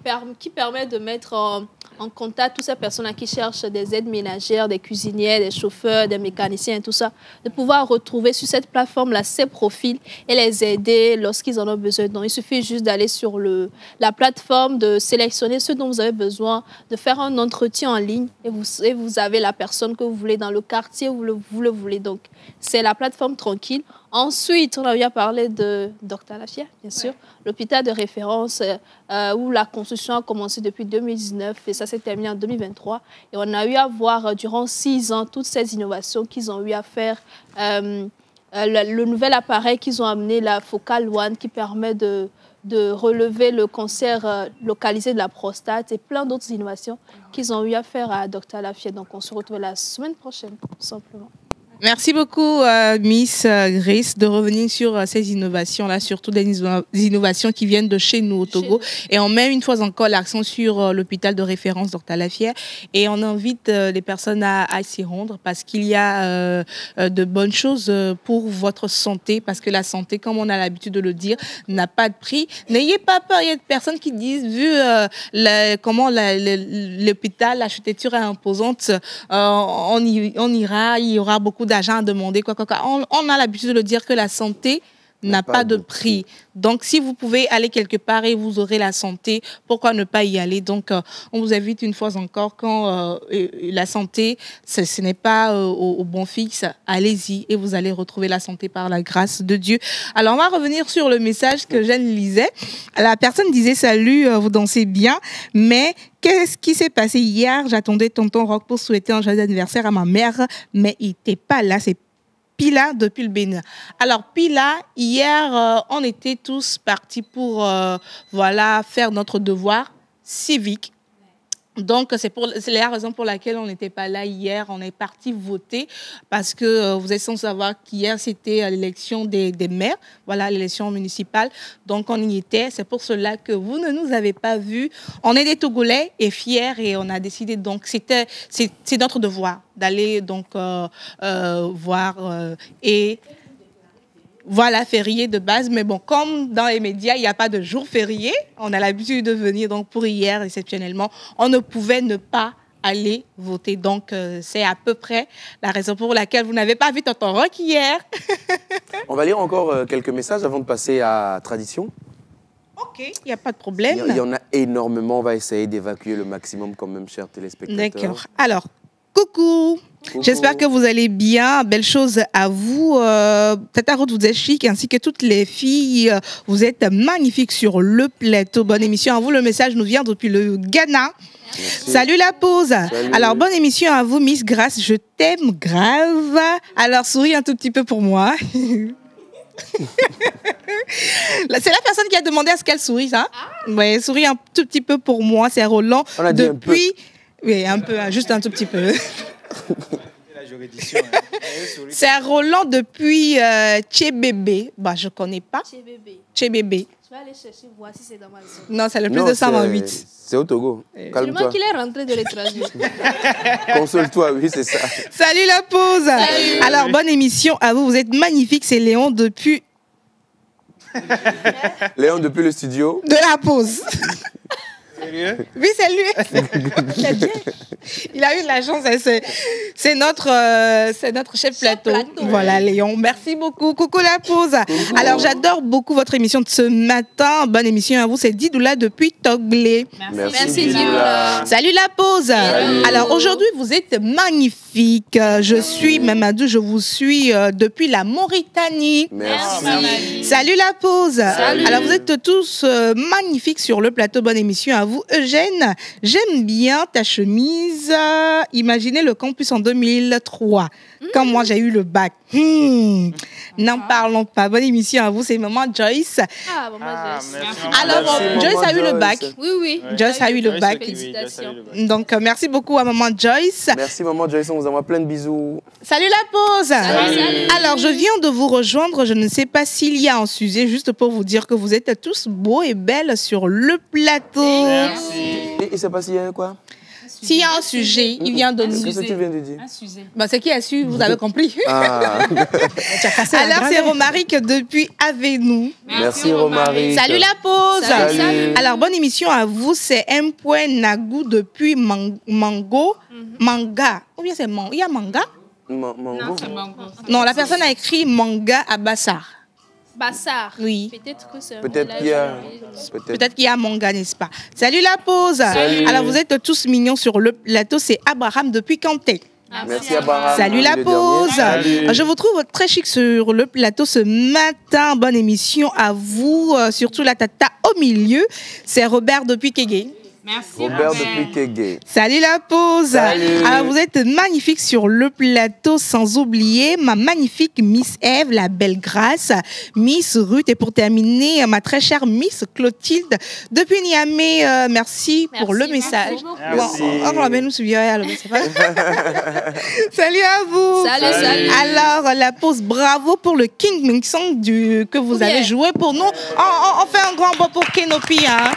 permet de mettre en contact toutes ces personnes qui cherchent des aides ménagères, des cuisinières, des chauffeurs, des mécaniciens et tout ça, de pouvoir retrouver sur cette plateforme-là ces profils et les aider lorsqu'ils en ont besoin. Donc, il suffit juste d'aller sur la plateforme, de sélectionner ce dont vous avez besoin, de faire un entretien en ligne et vous avez la personne que vous voulez dans le quartier où vous le voulez. Donc, c'est la plateforme Tranquille. Ensuite, on a eu à parler de Dr Lafia, bien sûr, l'hôpital de référence où la construction a commencé depuis 2019 et ça s'est terminé en 2023. Et on a eu à voir durant 6 ans toutes ces innovations qu'ils ont eu à faire. Le nouvel appareil qu'ils ont amené, la Focal One, qui permet de relever le cancer localisé de la prostate et plein d'autres innovations qu'ils ont eu à faire à Dr Lafia. Donc, on se retrouve la semaine prochaine, tout simplement. Merci beaucoup, Miss Grace, de revenir sur ces innovations-là, surtout des innovations qui viennent de chez nous au Togo. Et on met une fois encore l'accent sur l'hôpital de référence Dr Lafia. Et on invite les personnes à s'y rendre parce qu'il y a de bonnes choses pour votre santé. Parce que la santé, comme on a l'habitude de le dire, n'a pas de prix. N'ayez pas peur, il y a des personnes qui disent, vu comment l'hôpital, l'architecture est imposante, on ira, il y aura beaucoup d'argent à demander, quoi. On a l'habitude de le dire que la santé n'a pas de prix. Donc, si vous pouvez aller quelque part et vous aurez la santé, pourquoi ne pas y aller? Donc, on vous invite une fois encore, quand la santé, ce n'est pas au bon fixe, allez-y et vous allez retrouver la santé par la grâce de Dieu. Alors, on va revenir sur le message que Jeanne lisait. La personne disait « Salut, vous dansez bien, mais qu'est-ce qui s'est passé hier? J'attendais tonton Rock pour souhaiter un joyeux anniversaire à ma mère, mais il n'était pas là. C'est Pila depuis le Bénin. » Alors Pila, hier, on était tous partis pour faire notre devoir civique. Donc, c'est la raison pour laquelle on n'était pas là hier. On est parti voter parce que vous êtes sans savoir qu'hier, c'était l'élection des maires, voilà, l'élection municipale. Donc, on y était. C'est pour cela que vous ne nous avez pas vus. On est des Togolais et fiers et on a décidé, donc, c'est notre devoir d'aller donc voir et... Voilà, férié de base. Mais bon, comme dans les médias, il n'y a pas de jour férié, on a l'habitude de venir. Donc, pour hier, exceptionnellement, on ne pouvait ne pas aller voter. Donc, c'est à peu près la raison pour laquelle vous n'avez pas vu tonton Rock hier. On va lire encore quelques messages avant de passer à Tradition. Ok, il n'y a pas de problème. Il y en a énormément. On va essayer d'évacuer le maximum quand même, chers téléspectateurs. D'accord. Alors, coucou. J'espère que vous allez bien. Belle chose à vous. Tata Ruth, vous êtes chic, ainsi que toutes les filles. Vous êtes magnifiques sur le plateau. Bonne émission à vous. Le message nous vient depuis le Ghana. Merci. Salut la pause. Salut. Alors, bonne émission à vous, Miss Grace. Je t'aime grave. Alors, souris un tout petit peu pour moi. C'est la personne qui a demandé à ce qu'elle sourie, ça. Oui, souris un tout petit peu pour moi. C'est Roland. On a dit depuis... Oui, un peu, juste un tout petit peu. C'est Roland depuis Tchébébé. Bah, je ne connais pas. Tchébébé. Je vais aller chercher, voir si c'est dans ma zone. Non, c'est le plus de 128. C'est au Togo. Calme-toi. Qu'il est rentré de l'étranger. Console-toi, oui, c'est ça. Salut la pause. Salut. Alors, bonne émission à vous. Vous êtes magnifique. C'est Léon depuis... Léon depuis le studio. De la pause. Sérieux? Oui, c'est lui. Il a eu de la chance. C'est notre chef plateau. Voilà, Léon. Merci beaucoup. Coucou la pause. Coucou. Alors, j'adore beaucoup votre émission de ce matin. Bonne émission à vous. C'est Didoula depuis Toglé. Merci Didoula. Salut la pause. Salut. Alors, aujourd'hui, vous êtes magnifique. Je suis Mamadou. Je vous suis depuis la Mauritanie. Merci. Salut la pause. Salut. Alors, vous êtes tous magnifiques sur le plateau. Bonne émission à vous. Eugène, j'aime bien ta chemise. Imaginez le campus en 2003, quand moi j'ai eu le bac. N'en parlons pas. Bonne émission à vous, c'est maman Joyce. Ah, maman Joyce. Alors, Joyce a eu le bac. Oui. Joyce a eu le bac. Félicitations. Donc, merci beaucoup à maman Joyce. Merci maman Joyce, on vous envoie plein de bisous. Salut la pause. Salut. Alors, je viens de vous rejoindre. Je ne sais pas s'il y a un sujet, juste pour vous dire que vous êtes tous beaux et belles sur le plateau. Merci. Et il ne sait pas s'il y a quoi? S'il y a un sujet, il vient de nous. Qu'est-ce que tu viens de dire? Un sujet. Bah, c'est qui a su, vous avez compris. Ah. Alors, c'est Romaric depuis Avenou. Merci Romaric. Salut la pause. Salut. Alors, bonne émission à vous. C'est M. Nagou depuis Manga. Ou bien c'est Manga? Il y a Manga? Mango. Non, c'est mango. Non, la personne a écrit Manga à Bassar. Bassar. Oui. Peut-être que c'est Peut-être qu'il y a... Peut-être qu'il y a Manga, n'est-ce pas? Salut la pause. Salut. Alors, vous êtes tous mignons sur le plateau. C'est Abraham depuis Kanté. Merci Abraham. Salut la pause. Salut. Je vous trouve très chic sur le plateau ce matin. Bonne émission à vous. Surtout la tata au milieu. C'est Robert depuis Kégué. Merci. Robert depuis Kégué. Salut la pause. Salut. Alors vous êtes magnifique sur le plateau, sans oublier ma magnifique Miss Eve, la belle grâce, Miss Ruth et pour terminer ma très chère Miss Clotilde depuis Niamey. Merci pour le message. Merci. Salut à vous. Salut. Alors la pause, bravo pour le King Ming Song que vous avez joué pour nous. On fait un grand bond pour Kenopi. Hein.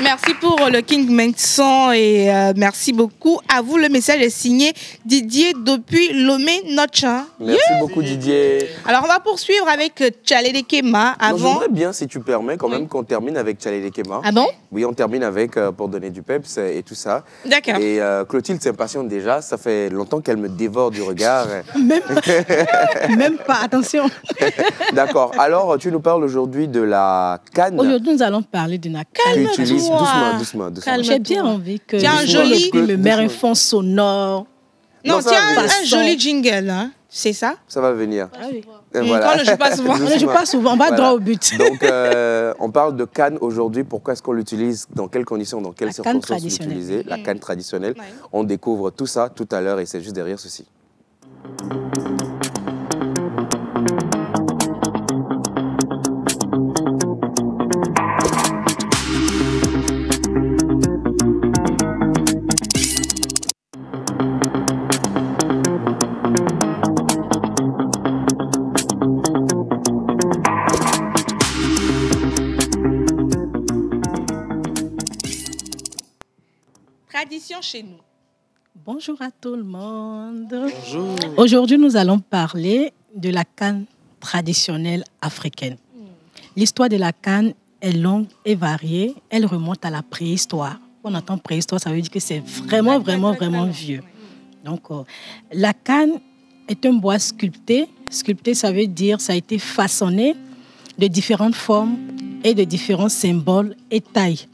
Merci pour le King Menson et merci beaucoup à vous. Le message est signé Didier depuis Lomé Nocha. Merci beaucoup Didier. Alors on va poursuivre avec Tchalede Kema avant. J'aimerais bien, si tu permets, quand même qu'on termine avec Tchalede Kema. Ah bon? Oui, on termine avec pour donner du peps et tout ça. D'accord. Et Clotilde s'impatiente déjà. Ça fait longtemps qu'elle me dévore du regard. Même pas, attention. D'accord. Alors, tu nous parles aujourd'hui de la canne. Aujourd'hui, nous allons parler de la canne. Doucement. J'ai bien envie que tiens, un joli me mette un fond sonore. Non, tiens, un joli jingle, hein. C'est ça? Ça va venir. Ah oui. Voilà. On ne joue pas souvent. On ne joue pas souvent, on va droit au but. Donc, on parle de canne aujourd'hui. Pourquoi est-ce qu'on l'utilise? Dans quelles conditions? Dans quelles circonstances l'utiliser? La canne traditionnelle. Ouais. On découvre tout ça tout à l'heure et c'est juste derrière ceci. Tradition chez nous. Bonjour à tout le monde. Bonjour. Aujourd'hui, nous allons parler de la canne traditionnelle africaine. L'histoire de la canne est longue et variée. Elle remonte à la préhistoire. Quand on entend préhistoire, ça veut dire que c'est vraiment vieux. Donc, la canne est un bois sculpté. Sculpté, ça veut dire ça a été façonné de différentes formes et de différents symboles et tailles.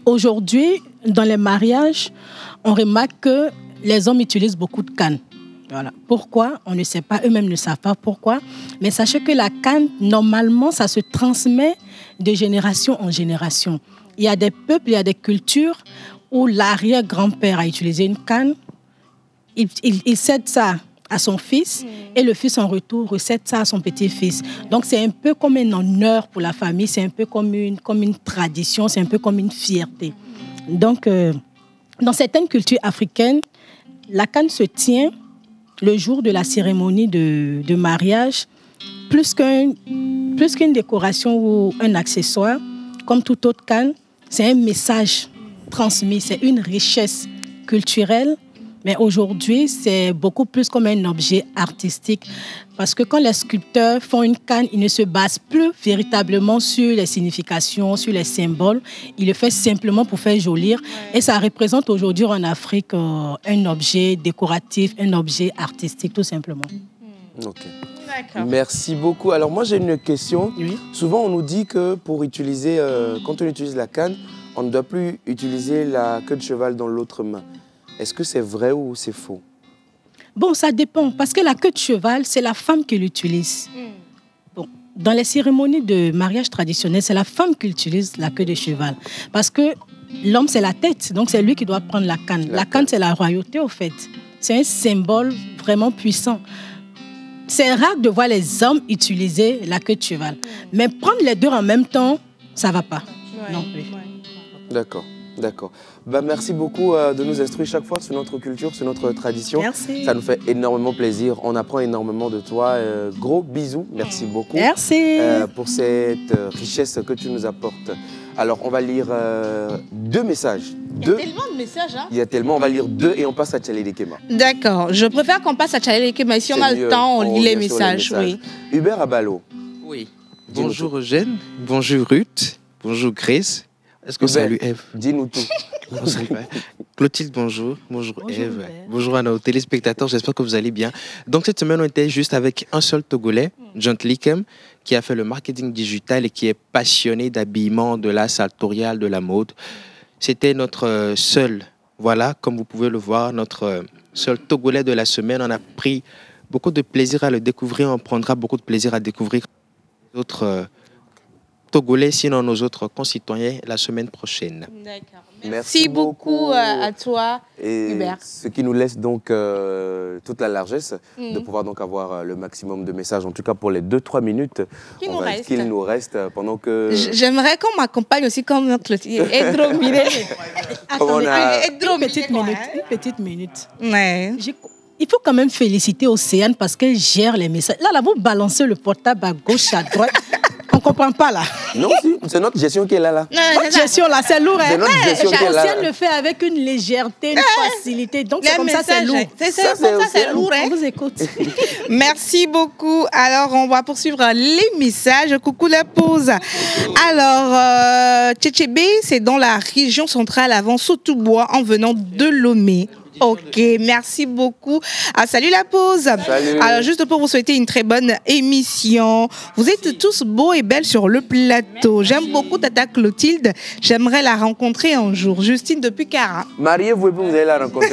Aujourd'hui, dans les mariages, on remarque que les hommes utilisent beaucoup de canne. Voilà. Pourquoi? On ne sait pas, eux-mêmes ne savent pas pourquoi. Mais sachez que la canne, normalement, ça se transmet de génération en génération. Il y a des peuples, il y a des cultures où l'arrière-grand-père a utilisé une canne, il cède ça à son fils et le fils en retour recède ça à son petit-fils. Donc c'est un peu comme un honneur pour la famille, c'est un peu comme une tradition, c'est un peu comme une fierté. Donc dans certaines cultures africaines, la canne se tient le jour de la cérémonie de mariage, plus qu'une décoration ou un accessoire, comme toute autre canne, c'est un message transmis, c'est une richesse culturelle, mais aujourd'hui, c'est beaucoup plus comme un objet artistique. Parce que quand les sculpteurs font une canne, ils ne se basent plus véritablement sur les significations, sur les symboles. Ils le font simplement pour faire jolir. Et ça représente aujourd'hui en Afrique un objet décoratif, un objet artistique, tout simplement. Ok. Merci beaucoup. Alors moi, j'ai une question. Oui. Souvent, on nous dit que pour utiliser, quand on utilise la canne, on ne doit plus utiliser la queue de cheval dans l'autre main. Est-ce que c'est vrai ou c'est faux? Bon, ça dépend. Parce que la queue de cheval, c'est la femme qui l'utilise. Bon, dans les cérémonies de mariage traditionnelles, c'est la femme qui utilise la queue de cheval. Parce que l'homme, c'est la tête. Donc, c'est lui qui doit prendre la canne. La canne, c'est la royauté, au fait. C'est un symbole vraiment puissant. C'est rare de voir les hommes utiliser la queue de cheval. Mais prendre les deux en même temps, ça ne va pas. Non plus. D'accord, d'accord. Bah, merci beaucoup de nous instruire chaque fois sur notre culture, sur notre tradition. Merci. Ça nous fait énormément plaisir. On apprend énormément de toi. Gros bisous. Merci beaucoup. Merci. Pour cette richesse que tu nous apportes. Alors, on va lire 2 messages. Il y a tellement de messages. Hein? Il y a tellement. On va lire 2 et on passe à Tchalé Kema. D'accord. Je préfère qu'on passe à Tchalé Kema. Si on a le temps, on lit les messages. Oui. Hubert Abalo. Oui. Bonjour Eugène. Bonjour Ruth. Bonjour Grace. Est-ce que salut Eve? Dis-nous tout. Clotilde, bonjour. Bonjour Eve. Bonjour à nos téléspectateurs, j'espère que vous allez bien. Donc cette semaine, on était juste avec un seul Togolais, John Likem, qui a fait le marketing digital et qui est passionné d'habillement, de l'art sartorial, de la mode. C'était notre seul, voilà, comme vous pouvez le voir, notre seul Togolais de la semaine. On a pris beaucoup de plaisir à le découvrir, on prendra beaucoup de plaisir à découvrir les autres Togolais, sinon nos autres concitoyens, la semaine prochaine. D'accord. Merci beaucoup à toi, Hubert. Ce qui nous laisse donc toute la largesse de pouvoir donc avoir le maximum de messages, en tout cas pour les 2-3 minutes qu'il nous reste pendant que... J'aimerais qu'on m'accompagne aussi comme notre... Une petite minute. Ouais. Il faut quand même féliciter Océane parce qu'elle gère les messages. Là, vous balancez le portable à gauche, à droite. On ne comprend pas là. Non, c'est notre gestion qui est là. Notre gestion là, c'est lourd. C'est notre gestion qui est là. Océane le fait avec une légèreté, une facilité. Donc c'est comme ça, c'est lourd. C'est lourd. On vous écoute. Merci beaucoup. Alors, on va poursuivre les messages. Coucou la pause. Alors, Tchétchébé, c'est dans la région centrale avant Sotobois en venant de Lomé. Ok, merci beaucoup. Salut la pause. Salut. Alors, juste pour vous souhaiter une très bonne émission. Vous êtes tous beaux et belles sur le plateau. J'aime beaucoup Tata Clotilde. J'aimerais la rencontrer un jour. Justine depuis Cara. Mariez-vous et vous allez la rencontrer.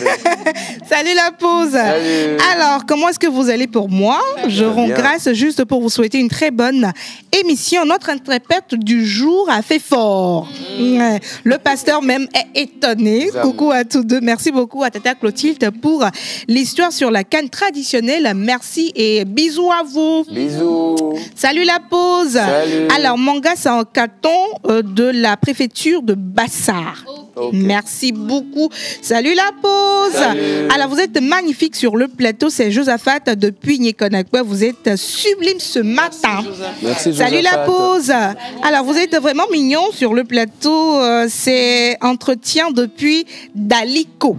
Salut la pause. Salut. Alors, comment est-ce que vous allez pour moi? Je rends grâce juste pour vous souhaiter une très bonne émission. Notre interprète du jour a fait fort. Le pasteur même est étonné. Coucou à tous deux. Merci beaucoup à Tata Clotilde pour l'histoire sur la canne traditionnelle. Merci et bisous à vous. Bisous. Salut la pause. Salut. Alors, Manga, c'est un carton de la préfecture de Bassar. Okay. Merci beaucoup. Salut la pause. Salut. Alors, vous êtes magnifique sur le plateau. C'est Josaphat depuis Nyekonakwe. Vous êtes sublime ce matin. Merci, salut la pause. Alors, vous êtes vraiment mignon sur le plateau. C'est Entretien depuis Daliko.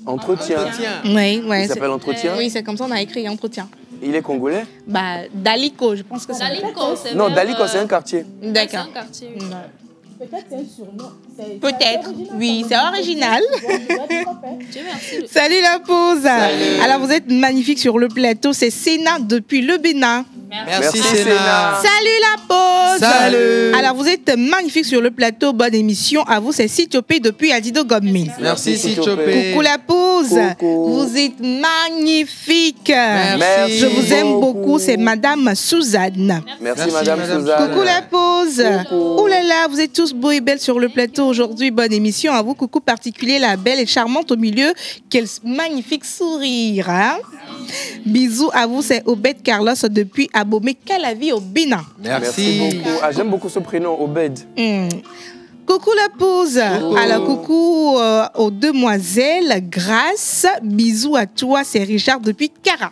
Entretien. Oui, ouais. Il s'appelle Entretien? Oui, c'est comme ça on a écrit Entretien. Il est congolais? Bah, Daliko, je pense que c'est. Daliko, c'est non, Daliko, c'est un quartier. D'accord. C'est un quartier. Peut-être c'est un surnom. Peut-être, oui, c'est original. Merci. Salut la pause. Salut. Alors, vous êtes magnifique sur le plateau. C'est Sénat depuis le Bénin. Merci Sénat. Salut la pause. Salut. Alors, vous êtes magnifique sur le plateau. Bonne émission. À vous, c'est Sithiopé depuis Adido Gommi. Merci, Sithiopé. Coucou la pause. Coucou. Vous êtes magnifique. Merci. Je vous aime beaucoup. C'est Madame Suzanne. Merci, Madame Suzanne. Coucou la pause. Oh là là, vous êtes tous beaux et belles sur le plateau aujourd'hui. Bonne émission à vous. Coucou particulier, la belle et charmante au milieu. Quel magnifique sourire. Hein? Bisous à vous, c'est Obed Carlos depuis Abomey, Calavi au Bénin. Merci beaucoup. Ah, j'aime beaucoup ce prénom, Obed. Coucou la pause. Coucou. Alors coucou aux demoiselles. Grâce. Bisous à toi, c'est Richard depuis Cara.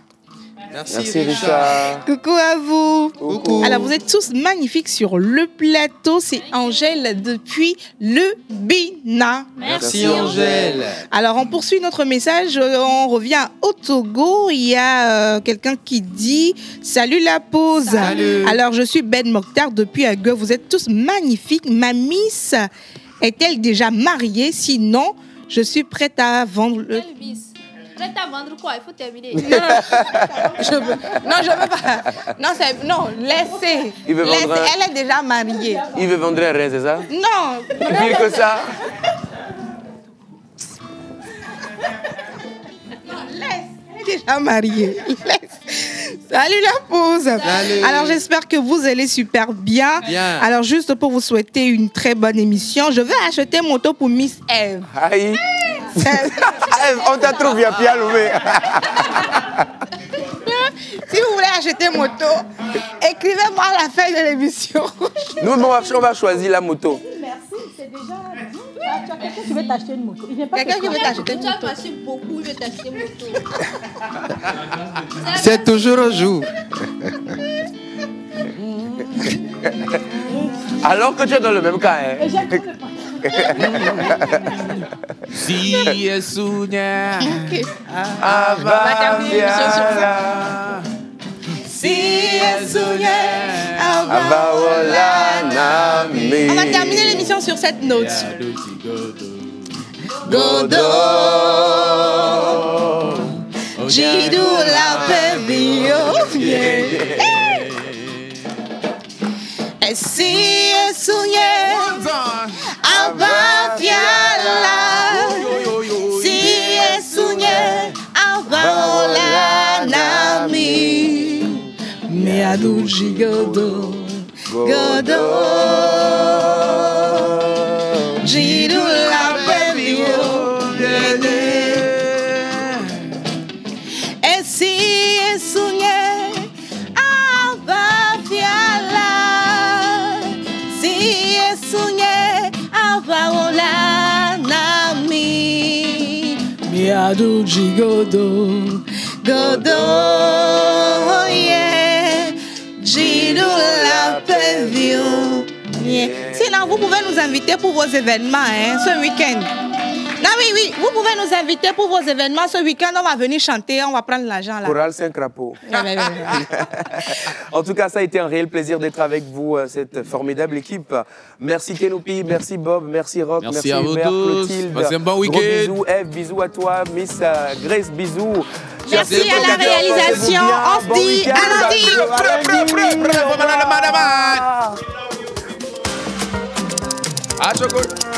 Merci Richard. Coucou à vous. Coucou. Alors vous êtes tous magnifiques sur le plateau. C'est Angèle depuis le Bénin. Merci Angèle. Alors on poursuit notre message. On revient au Togo. Il y a quelqu'un qui dit salut la pause. Salut. Alors je suis Ben Mokhtar depuis Ague. Vous êtes tous magnifiques. Ma miss est-elle déjà mariée? Sinon je suis prête à vendre le... Quel bis? Prête à vendre quoi? Il faut terminer. Non, je veux pas. Non, laissez. Il veut vendre un- Elle est déjà mariée. Il veut vendre un rein, c'est ça? Non. Pire que ça. Laisse. Elle est déjà mariée. Laisse. Salut la pause. Salut. Alors j'espère que vous allez super bien. Bien. Alors juste pour vous souhaiter une très bonne émission, je vais acheter moto pour Miss Eve. Aïe. On t'a trop bien Pialoumé. Si vous voulez acheter moto, écrivez-moi à la fin de l'émission. Nous, on va choisir la moto. Merci, c'est déjà... Tu as quelqu'un qui veut t'acheter une moto. Il vient pas Quelqu'un te qui veut prendre. t'acheter une Tu as moto. passé beaucoup, il veut t'acheter une moto. C'est toujours au jour. Alors que tu es dans le même cas. Hein? Et j'aime trop le Si es soña, Avaviala. Si es soñé, Avaola Nami. on va terminer l'émission sur cette note. Godo. Jidou la pebio. Et si es soñé, Avaviala. Si es soñé, Avaola Nami. Me aduji godo. Godo. Jidou la pebio. Et si es soñé, Avaviala. Si es soñé, Avaola Nami. Me aduji godo. Godo, yeah. Jidou la pevio. Yeah. Sinon, vous pouvez nous inviter pour vos événements hein, ce week-end. Non, oui, vous pouvez nous inviter pour vos événements ce week-end. On va venir chanter, on va prendre l'argent là. Chorale Saint-Crapaud. En tout cas, ça a été un réel plaisir d'être avec vous, cette formidable équipe. Merci Kenopi, merci Bob, merci Rock, Merci à vous Hubert, tous. Clotilde. Passez un bon Gros week-end. bisous, Eve, bisous à toi, Miss Grace, bisous. Merci Chers à la spectateurs, réalisation. portez-vous bien. On se Bon dit week-end. à lundi. À lundi. Ah, chocolat.